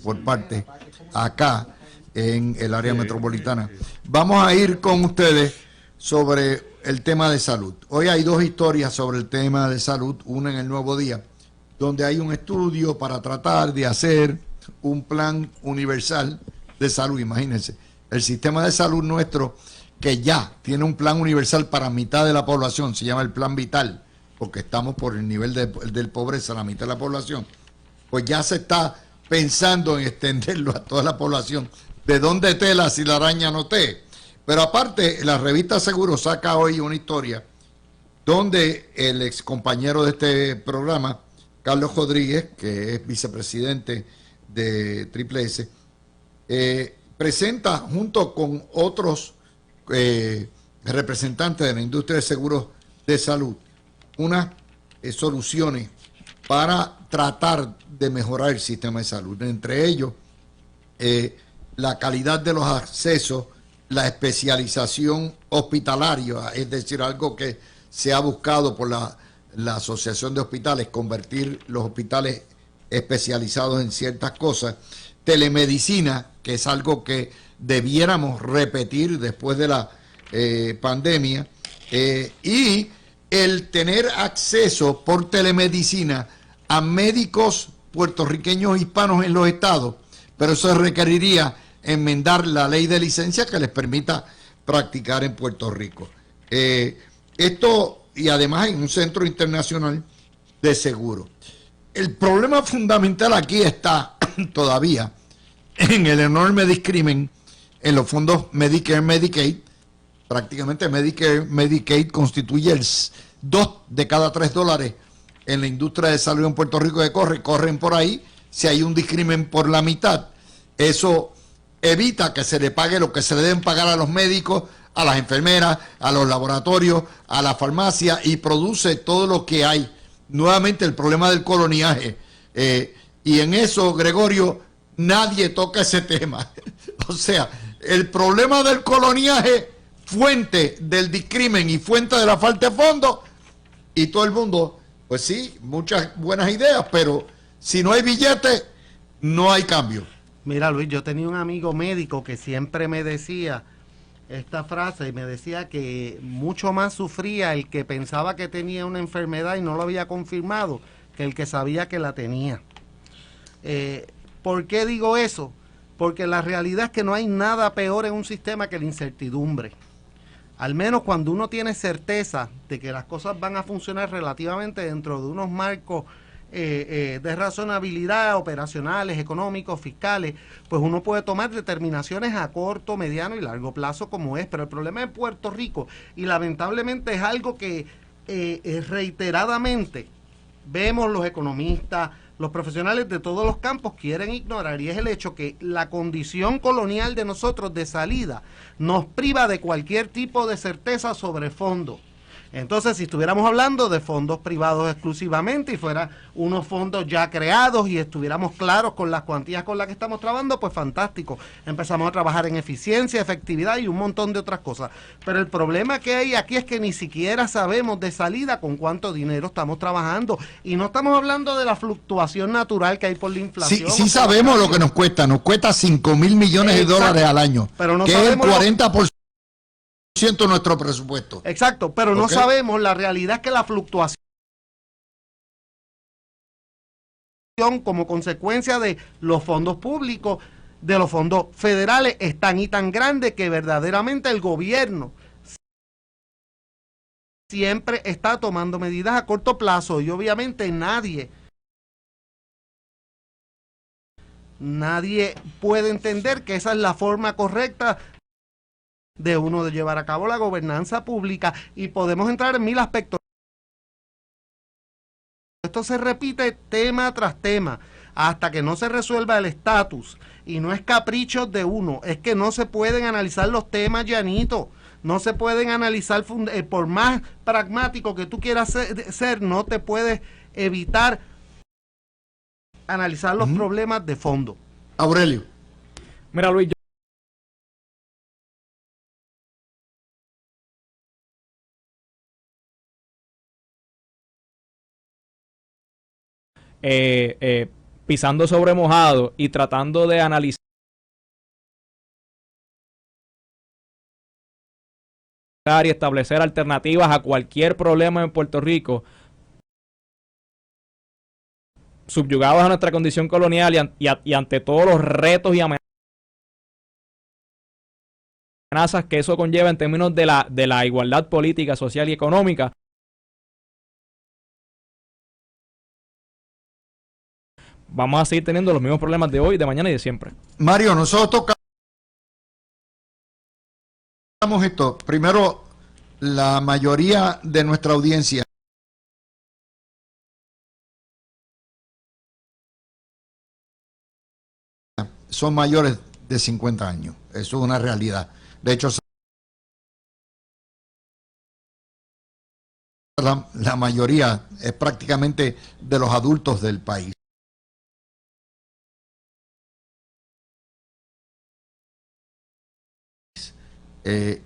por parte acá en el área metropolitana. Vamos a ir con ustedes sobre el tema de salud. Hoy hay dos historias sobre el tema de salud, una en el Nuevo Día, donde hay un estudio para tratar de hacer un plan universal de salud. Imagínense, el sistema de salud nuestro, que ya tiene un plan universal para mitad de la población, se llama el Plan Vital, porque estamos por el nivel de pobreza, la mitad de la población, pues ya se está pensando en extenderlo a toda la población. ¿De dónde tela si la araña no te? Pero aparte, la revista Seguro saca hoy una historia donde el ex compañero de este programa, Carlos Rodríguez, que es vicepresidente de Triple S, presenta junto con otros representantes de la industria de seguros de salud unas soluciones para tratar de mejorar el sistema de salud. Entre ellos, la calidad de los accesos, la especialización hospitalaria, es decir, algo que se ha buscado por la Asociación de Hospitales, convertir los hospitales especializados en ciertas cosas, telemedicina, que es algo que debiéramos repetir después de la pandemia, y el tener acceso por telemedicina a médicos puertorriqueños hispanos en los estados, pero eso requeriría enmendar la ley de licencia que les permita practicar en Puerto Rico. Esto, y además en un centro internacional de seguro. El problema fundamental aquí está todavía en el enorme discrimen en los fondos Medicare, Medicaid. Prácticamente Medicare, Medicaid constituye el 2 de cada 3 dólares en la industria de salud en Puerto Rico que corren por ahí. Si hay un discrimen por la mitad, eso evita que se le pague lo que se le deben pagar a los médicos, a las enfermeras, a los laboratorios, a la farmacia, y produce todo lo que hay. Nuevamente el problema del coloniaje. Y en eso, Gregorio, nadie toca ese tema. O sea, el problema del coloniaje, fuente del discrimen y fuente de la falta de fondos, y todo el mundo, pues sí, muchas buenas ideas, pero si no hay billetes, no hay cambio. Mira, Luis, yo tenía un amigo médico que siempre me decía esta frase, y me decía que mucho más sufría el que pensaba que tenía una enfermedad y no lo había confirmado que el que sabía que la tenía. ¿Por qué digo eso? Porque la realidad es que no hay nada peor en un sistema que la incertidumbre. Al menos cuando uno tiene certeza de que las cosas van a funcionar relativamente dentro de unos marcos de razonabilidad, operacionales, económicos, fiscales, pues uno puede tomar determinaciones a corto, mediano y largo plazo como es. Pero el problema de Puerto Rico, y lamentablemente es algo que reiteradamente vemos los economistas, los profesionales de todos los campos quieren ignorar, y es el hecho que la condición colonial de nosotros de salida nos priva de cualquier tipo de certeza sobre fondos. Entonces, si estuviéramos hablando de fondos privados exclusivamente y fuera unos fondos ya creados y estuviéramos claros con las cuantías con las que estamos trabajando, pues fantástico. Empezamos a trabajar en eficiencia, efectividad y un montón de otras cosas. Pero el problema que hay aquí es que ni siquiera sabemos de salida con cuánto dinero estamos trabajando. Y no estamos hablando de la fluctuación natural que hay por la inflación. Sí sabemos lo que nos cuesta 5.000 millones de dólares al año, pero no que es el sabemos 40% de nuestro presupuesto. Exacto, pero no sabemos, la realidad es que la fluctuación como consecuencia de los fondos públicos, de los fondos federales, es tan y tan grande que verdaderamente el gobierno siempre está tomando medidas a corto plazo, y obviamente nadie puede entender que esa es la forma correcta de uno de llevar a cabo la gobernanza pública, y podemos entrar en 1000 aspectos. Esto se repite tema tras tema hasta que no se resuelva el estatus. Y no es caprichos de uno, es que no se pueden analizar los temas, Llanito. No se pueden analizar, por más pragmático que tú quieras ser, no te puedes evitar analizar los problemas de fondo. Aurelio. Mira, Luis, pisando sobre mojado y tratando de analizar y establecer alternativas a cualquier problema en Puerto Rico, subyugados a nuestra condición colonial y ante todos los retos y amenazas que eso conlleva en términos de la igualdad política, social y económica. Vamos a seguir teniendo los mismos problemas de hoy, de mañana y de siempre. Mario, nosotros tocamos esto. Primero, la mayoría de nuestra audiencia son mayores de 50 años. Eso es una realidad. De hecho, la mayoría es prácticamente de los adultos del país.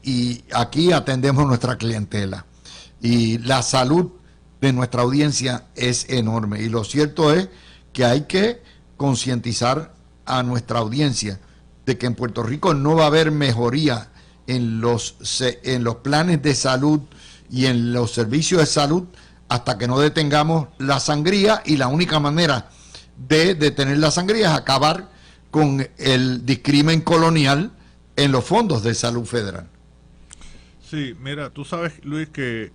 Y aquí atendemos nuestra clientela. Y la salud de nuestra audiencia es enorme. Y lo cierto es que hay que concientizar a nuestra audiencia de que en Puerto Rico no va a haber mejoría en los planes de salud y en los servicios de salud hasta que no detengamos la sangría, y la única manera de detener la sangría es acabar con el discrimen colonial en los fondos de salud federal. Sí, mira, tú sabes, Luis, que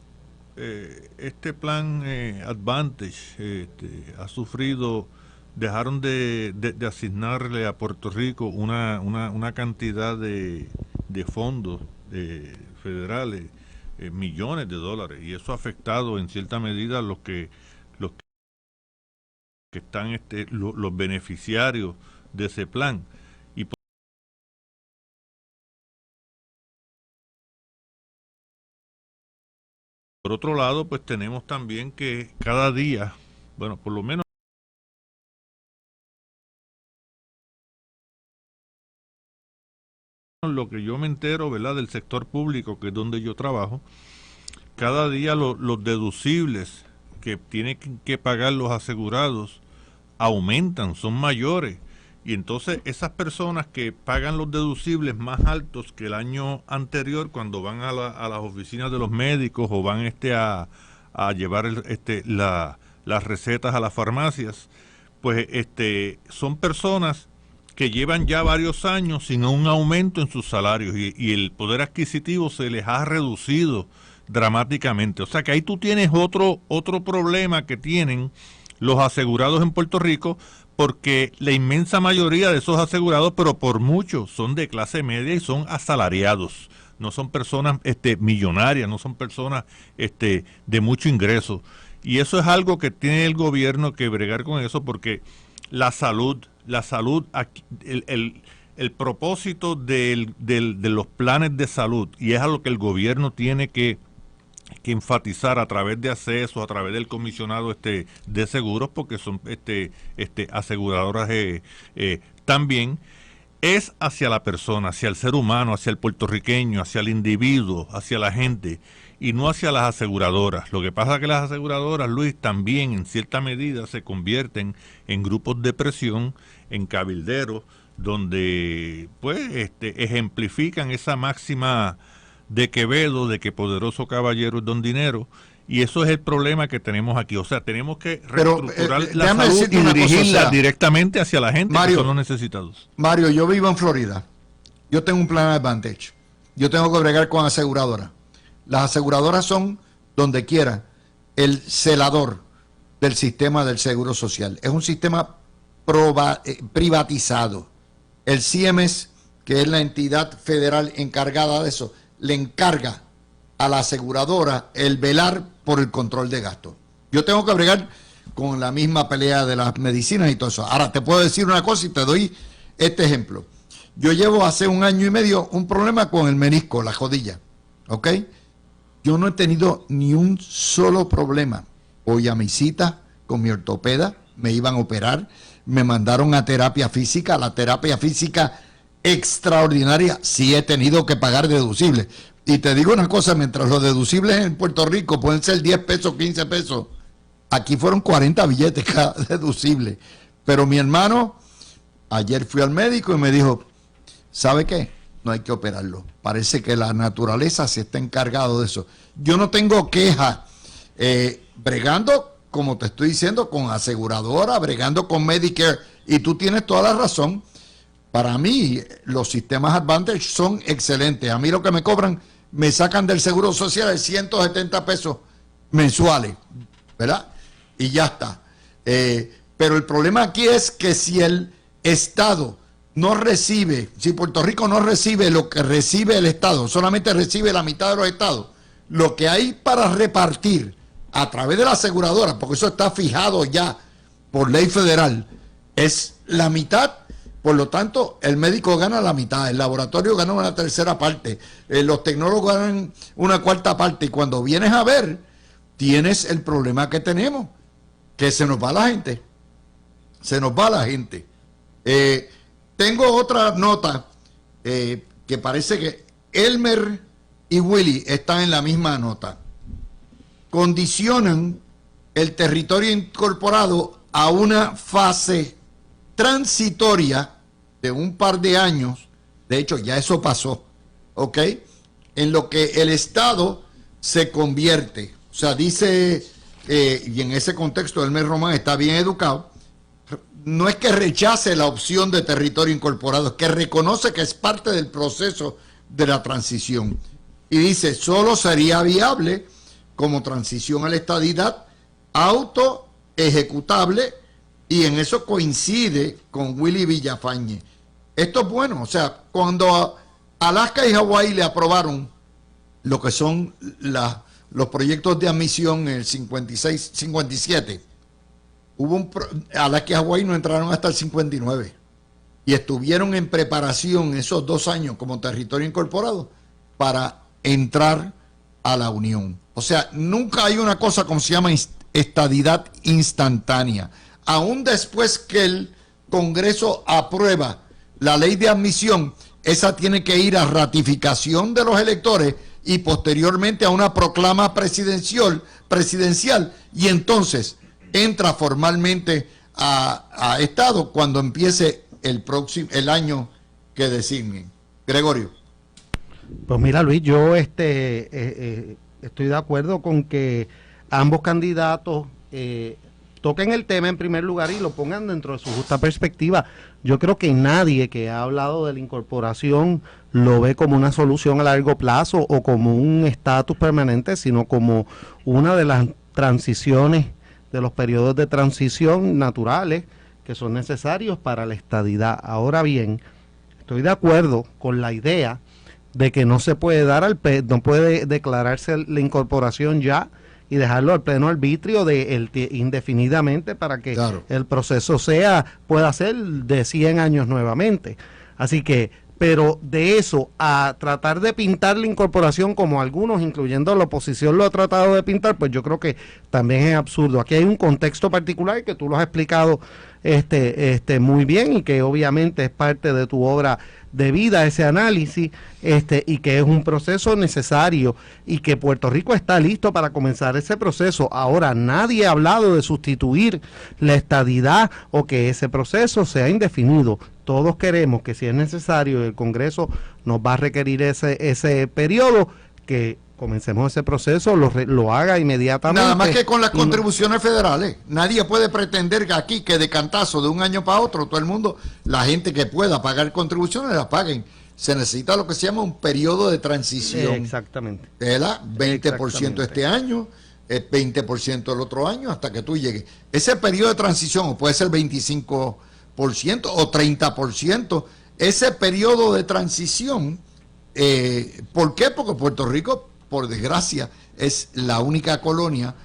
este plan Advantage ha sufrido, dejaron de asignarle a Puerto Rico una cantidad de fondos federales, millones de dólares, y eso ha afectado en cierta medida los que están los beneficiarios de ese plan. Y por otro lado, pues tenemos también que cada día, bueno, por lo menos lo que yo me entero, ¿verdad?, del sector público, que es donde yo trabajo, cada día los deducibles que tienen que pagar los asegurados aumentan, son mayores. Y entonces esas personas que pagan los deducibles más altos que el año anterior, cuando van a las oficinas de los médicos o van a llevar las recetas a las farmacias, pues son personas que llevan ya varios años sin un aumento en sus salarios, y el poder adquisitivo se les ha reducido dramáticamente. O sea que ahí tú tienes otro problema que tienen los asegurados en Puerto Rico, porque la inmensa mayoría de esos asegurados, pero por mucho, son de clase media y son asalariados. No son personas millonarias, no son personas de mucho ingreso. Y eso es algo que tiene el gobierno que bregar con eso, porque la salud, el propósito de los planes de salud, y es a lo que el gobierno tiene que enfatizar a través de acceso, a través del comisionado de seguros, porque son aseguradoras también, es hacia la persona, hacia el ser humano, hacia el puertorriqueño, hacia el individuo, hacia la gente, y no hacia las aseguradoras. Lo que pasa es que las aseguradoras, Luis, también en cierta medida se convierten en grupos de presión, en cabilderos, donde pues ejemplifican esa máxima de Quevedo, de que poderoso caballero es don dinero. Y eso es el problema que tenemos aquí. O sea, tenemos que reestructurar la salud y dirigirla directamente hacia la gente, Mario, que son los necesitados. Mario, yo vivo en Florida. Yo tengo un plan Advantage. Yo tengo que bregar con aseguradoras. Las aseguradoras son, donde quiera, el celador del sistema del seguro social. Es un sistema privatizado. El CMS, que es la entidad federal encargada de eso, le encarga a la aseguradora el velar por el control de gastos. Yo tengo que bregar con la misma pelea de las medicinas y todo eso. Ahora, te puedo decir una cosa y te doy este ejemplo. Yo llevo hace 1 año y medio un problema con el menisco, la rodilla, ¿ok? Yo no he tenido ni un solo problema. Voy a mi cita con mi ortopeda, me iban a operar, me mandaron a terapia física, la terapia física extraordinaria, sí he tenido que pagar deducibles. Y te digo una cosa, mientras los deducibles en Puerto Rico pueden ser 10 pesos, 15 pesos, aquí fueron 40 billetes cada deducible. Pero mi hermano, ayer fui al médico y me dijo, ¿sabe qué? No hay que operarlo. Parece que la naturaleza se está encargado de eso. Yo no tengo queja, bregando, como te estoy diciendo, con aseguradora, bregando con Medicare, y tú tienes toda la razón. Para mí, los sistemas Advantage son excelentes. A mí lo que me cobran, me sacan del Seguro Social de 170 pesos mensuales, ¿verdad? Y ya está. Pero el problema aquí es que si el Estado no recibe, si Puerto Rico no recibe lo que recibe el Estado, solamente recibe la mitad de los estados, lo que hay para repartir a través de la aseguradora, porque eso está fijado ya por ley federal, es la mitad. Por lo tanto, el médico gana la mitad, el laboratorio gana una tercera parte, los tecnólogos ganan una cuarta parte, y cuando vienes a ver, tienes el problema que tenemos, que se nos va la gente. Se nos va la gente. Tengo otra nota que parece que Elmer y Willy están en la misma nota. Condicionan el territorio incorporado a una fase transitoria de un par de años. De hecho, ya eso pasó, ¿ok? En lo que el Estado se convierte. O sea, dice, y en ese contexto Elmer Román está bien educado, no es que rechace la opción de territorio incorporado, es que reconoce que es parte del proceso de la transición. Y dice, solo sería viable como transición a la estadidad auto ejecutable, y en eso coincide con Willy Villafañe. Esto es bueno, o sea, cuando Alaska y Hawái le aprobaron lo que son los proyectos de admisión en el 56, 57, Alaska y Hawái no entraron hasta el 59 y estuvieron en preparación esos 2 años como territorio incorporado para entrar a la Unión. O sea, nunca hay una cosa como se llama estadidad instantánea. Aún después que el Congreso aprueba la ley de admisión, esa tiene que ir a ratificación de los electores y posteriormente a una proclama presidencial, y entonces entra formalmente a Estado cuando empiece el año que designen. Gregorio. Pues mira, Luis, yo estoy de acuerdo con que ambos candidatos toquen el tema en primer lugar y lo pongan dentro de su justa perspectiva. Yo creo que nadie que ha hablado de la incorporación lo ve como una solución a largo plazo o como un estatus permanente, sino como una de las transiciones, de los periodos de transición naturales que son necesarios para la estadidad. Ahora bien, estoy de acuerdo con la idea de que no se puede no puede declararse la incorporación ya y dejarlo al pleno arbitrio indefinidamente para que el proceso pueda ser de 100 años nuevamente. Así que, pero de eso a tratar de pintar la incorporación como algunos, incluyendo la oposición, lo ha tratado de pintar, pues yo creo que también es absurdo. Aquí hay un contexto particular que tú lo has explicado muy bien y que obviamente es parte de tu obra de vida, ese análisis, y que es un proceso necesario y que Puerto Rico está listo para comenzar ese proceso. Ahora, nadie ha hablado de sustituir la estadidad o que ese proceso sea indefinido. Todos queremos que si es necesario, el Congreso nos va a requerir ese periodo, que comencemos ese proceso, lo haga inmediatamente. Nada más que con las contribuciones federales. Nadie puede pretender que aquí, que de cantazo, de un año para otro, todo el mundo, la gente que pueda pagar contribuciones, las paguen. Se necesita lo que se llama un periodo de transición. Exactamente. ¿Verdad? 20% este año, 20% el otro año, hasta que tú llegues. Ese periodo de transición, o puede ser 25% o 30%, ese periodo de transición, ¿por qué? Porque Puerto Rico, por desgracia, es la única colonia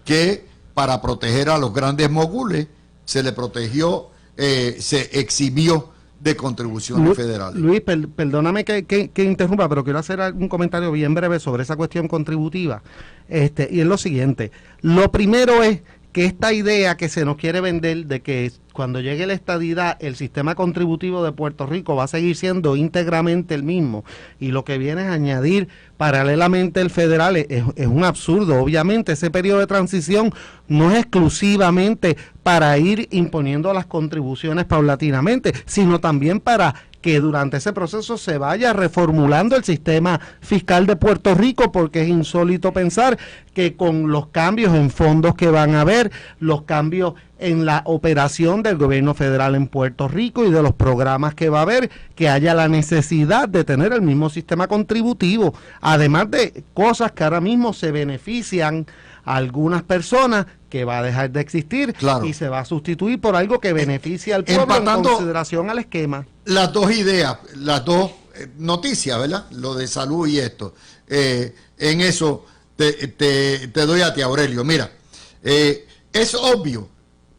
que para proteger a los grandes mogules, se le protegió, se eximió de contribuciones federales. Luis, perdóname que interrumpa, pero quiero hacer un comentario bien breve sobre esa cuestión contributiva. Y es lo siguiente. Lo primero es que esta idea que se nos quiere vender de que cuando llegue la estadidad el sistema contributivo de Puerto Rico va a seguir siendo íntegramente el mismo y lo que viene es añadir paralelamente el federal es un absurdo. Obviamente ese periodo de transición no es exclusivamente para ir imponiendo las contribuciones paulatinamente, sino también para que durante ese proceso se vaya reformulando el sistema fiscal de Puerto Rico, porque es insólito pensar que con los cambios en fondos que van a haber, los cambios en la operación del gobierno federal en Puerto Rico y de los programas que va a haber, que haya la necesidad de tener el mismo sistema contributivo, además de cosas que ahora mismo se benefician a algunas personas, que va a dejar de existir, claro, y se va a sustituir por algo que beneficia al pueblo en consideración al esquema. Las dos ideas, las dos noticias, ¿verdad? Lo de salud y esto. En eso te doy a ti, Aurelio. Mira, es obvio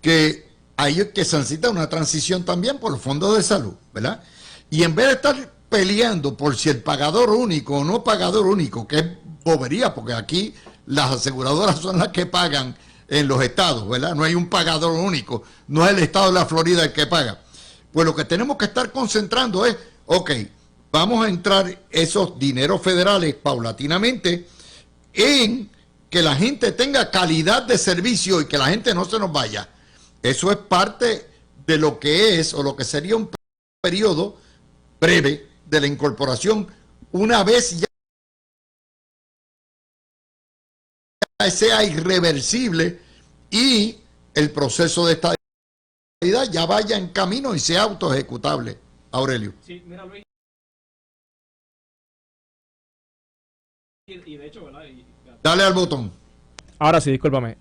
que hay que se necesita una transición también por los fondos de salud, ¿verdad? Y en vez de estar peleando por si el pagador único o no pagador único, que es bobería, porque aquí las aseguradoras son las que pagan en los estados, ¿verdad? No hay un pagador único, no es el estado de la Florida el que paga. Pues lo que tenemos que estar concentrando es, ok, vamos a entrar esos dineros federales paulatinamente en que la gente tenga calidad de servicio y que la gente no se nos vaya. Eso es parte de lo que es o lo que sería un periodo breve de la incorporación una vez ya sea irreversible y el proceso de estabilidad ya vaya en camino y sea autoejecutable. Aurelio. Sí, mira, Luis. Y de hecho, ¿verdad? Dale al botón. Ahora sí, discúlpame.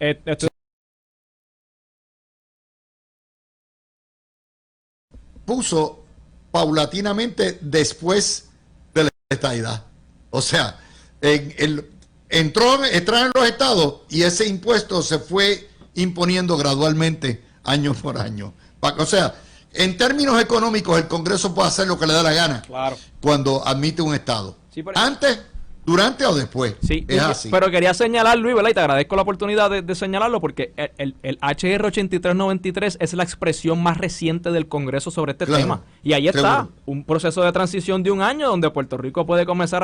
Puso paulatinamente después de la estadidad. O sea, entró en los estados y ese impuesto se fue imponiendo gradualmente año por año. O sea, en términos económicos el Congreso puede hacer lo que le da la gana, claro, cuando admite un estado. Sí, antes, durante o después. Sí, es así. Pero quería señalar, Luis, ¿verdad? Y te agradezco la oportunidad de señalarlo porque el HR 8393 es la expresión más reciente del Congreso sobre este tema. Y ahí está, un proceso de transición de un año donde Puerto Rico puede comenzar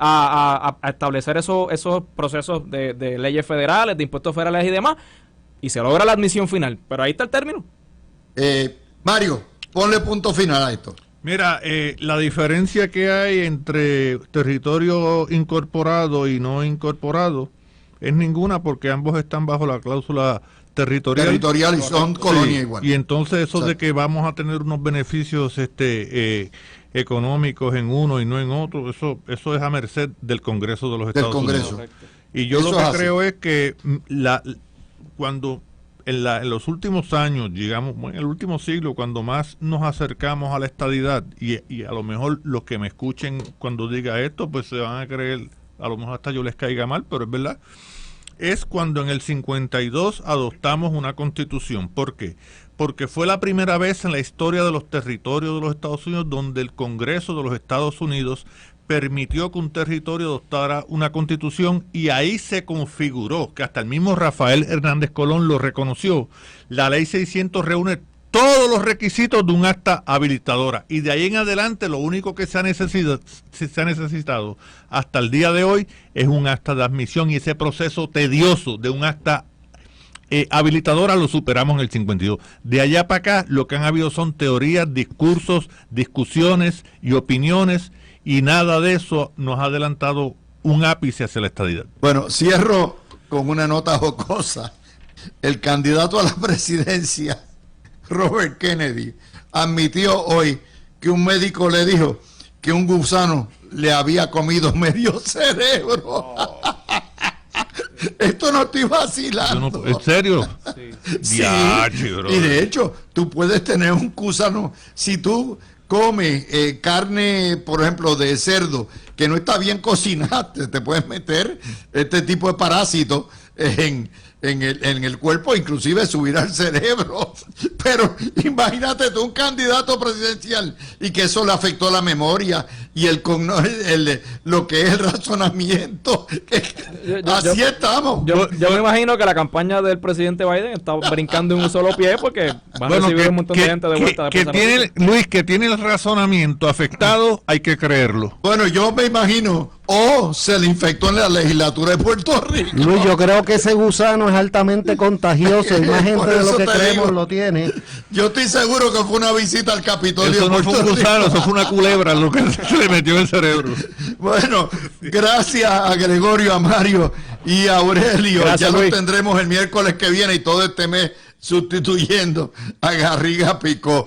a establecer esos procesos de leyes federales, de impuestos federales y demás, y se logra la admisión final. Pero ahí está el término. Mario, ponle punto final a esto. Mira, la diferencia que hay entre territorio incorporado y no incorporado es ninguna porque ambos están bajo la cláusula territorial y son colonia igual. Y entonces eso de que vamos a tener unos beneficios económicos en uno y no en otro, eso es a merced del Congreso de los Estados Unidos. Y yo lo que creo es que cuando en los últimos años, digamos, en el último siglo, cuando más nos acercamos a la estadidad, y a lo mejor los que me escuchen cuando diga esto, pues se van a creer, a lo mejor hasta yo les caiga mal, pero es verdad, es cuando en el 52 adoptamos una constitución. ¿Por qué? Porque fue la primera vez en la historia de los territorios de los Estados Unidos donde el Congreso de los Estados Unidos permitió que un territorio adoptara una constitución y ahí se configuró, que hasta el mismo Rafael Hernández Colón lo reconoció, la ley 600 reúne todos los requisitos de un acta habilitadora y de ahí en adelante lo único que se ha necesitado hasta el día de hoy es un acta de admisión y ese proceso tedioso de un acta habilitadora lo superamos en el 52. De allá para acá lo que han habido son teorías, discursos, discusiones y opiniones y nada de eso nos ha adelantado un ápice hacia la estadidad. Bueno, cierro con una nota jocosa. El candidato a la presidencia, Robert Kennedy, admitió hoy que un médico le dijo que un gusano le había comido medio cerebro. Oh. Esto no estoy vacilando. ¿En serio? Sí. Y de hecho, tú puedes tener un gusano si tú comes carne, por ejemplo, de cerdo que no está bien cocinada, te puedes meter este tipo de parásitos en en el cuerpo, inclusive subir al cerebro. Pero imagínate tú un candidato presidencial y que eso le afectó la memoria y lo que es el razonamiento. Así estamos. Yo me imagino que la campaña del presidente Biden está brincando en un solo pie porque van a recibir un montón de gente de vuelta. Luis, que tiene el razonamiento afectado, hay que creerlo. Bueno, yo me imagino, se le infectó en la legislatura de Puerto Rico. Luis, yo creo que ese gusano es altamente contagioso y más gente de lo que creemos lo tiene. Yo estoy seguro que fue una visita al Capitolio Eso de no Puerto fue un gusano, Rico. eso fue una culebra lo que se le metió en el cerebro. Bueno, gracias a Gregorio, a Mario y a Aurelio. Gracias, ya Luis. los tendremos el miércoles que viene y todo este mes sustituyendo a Garriga Picó.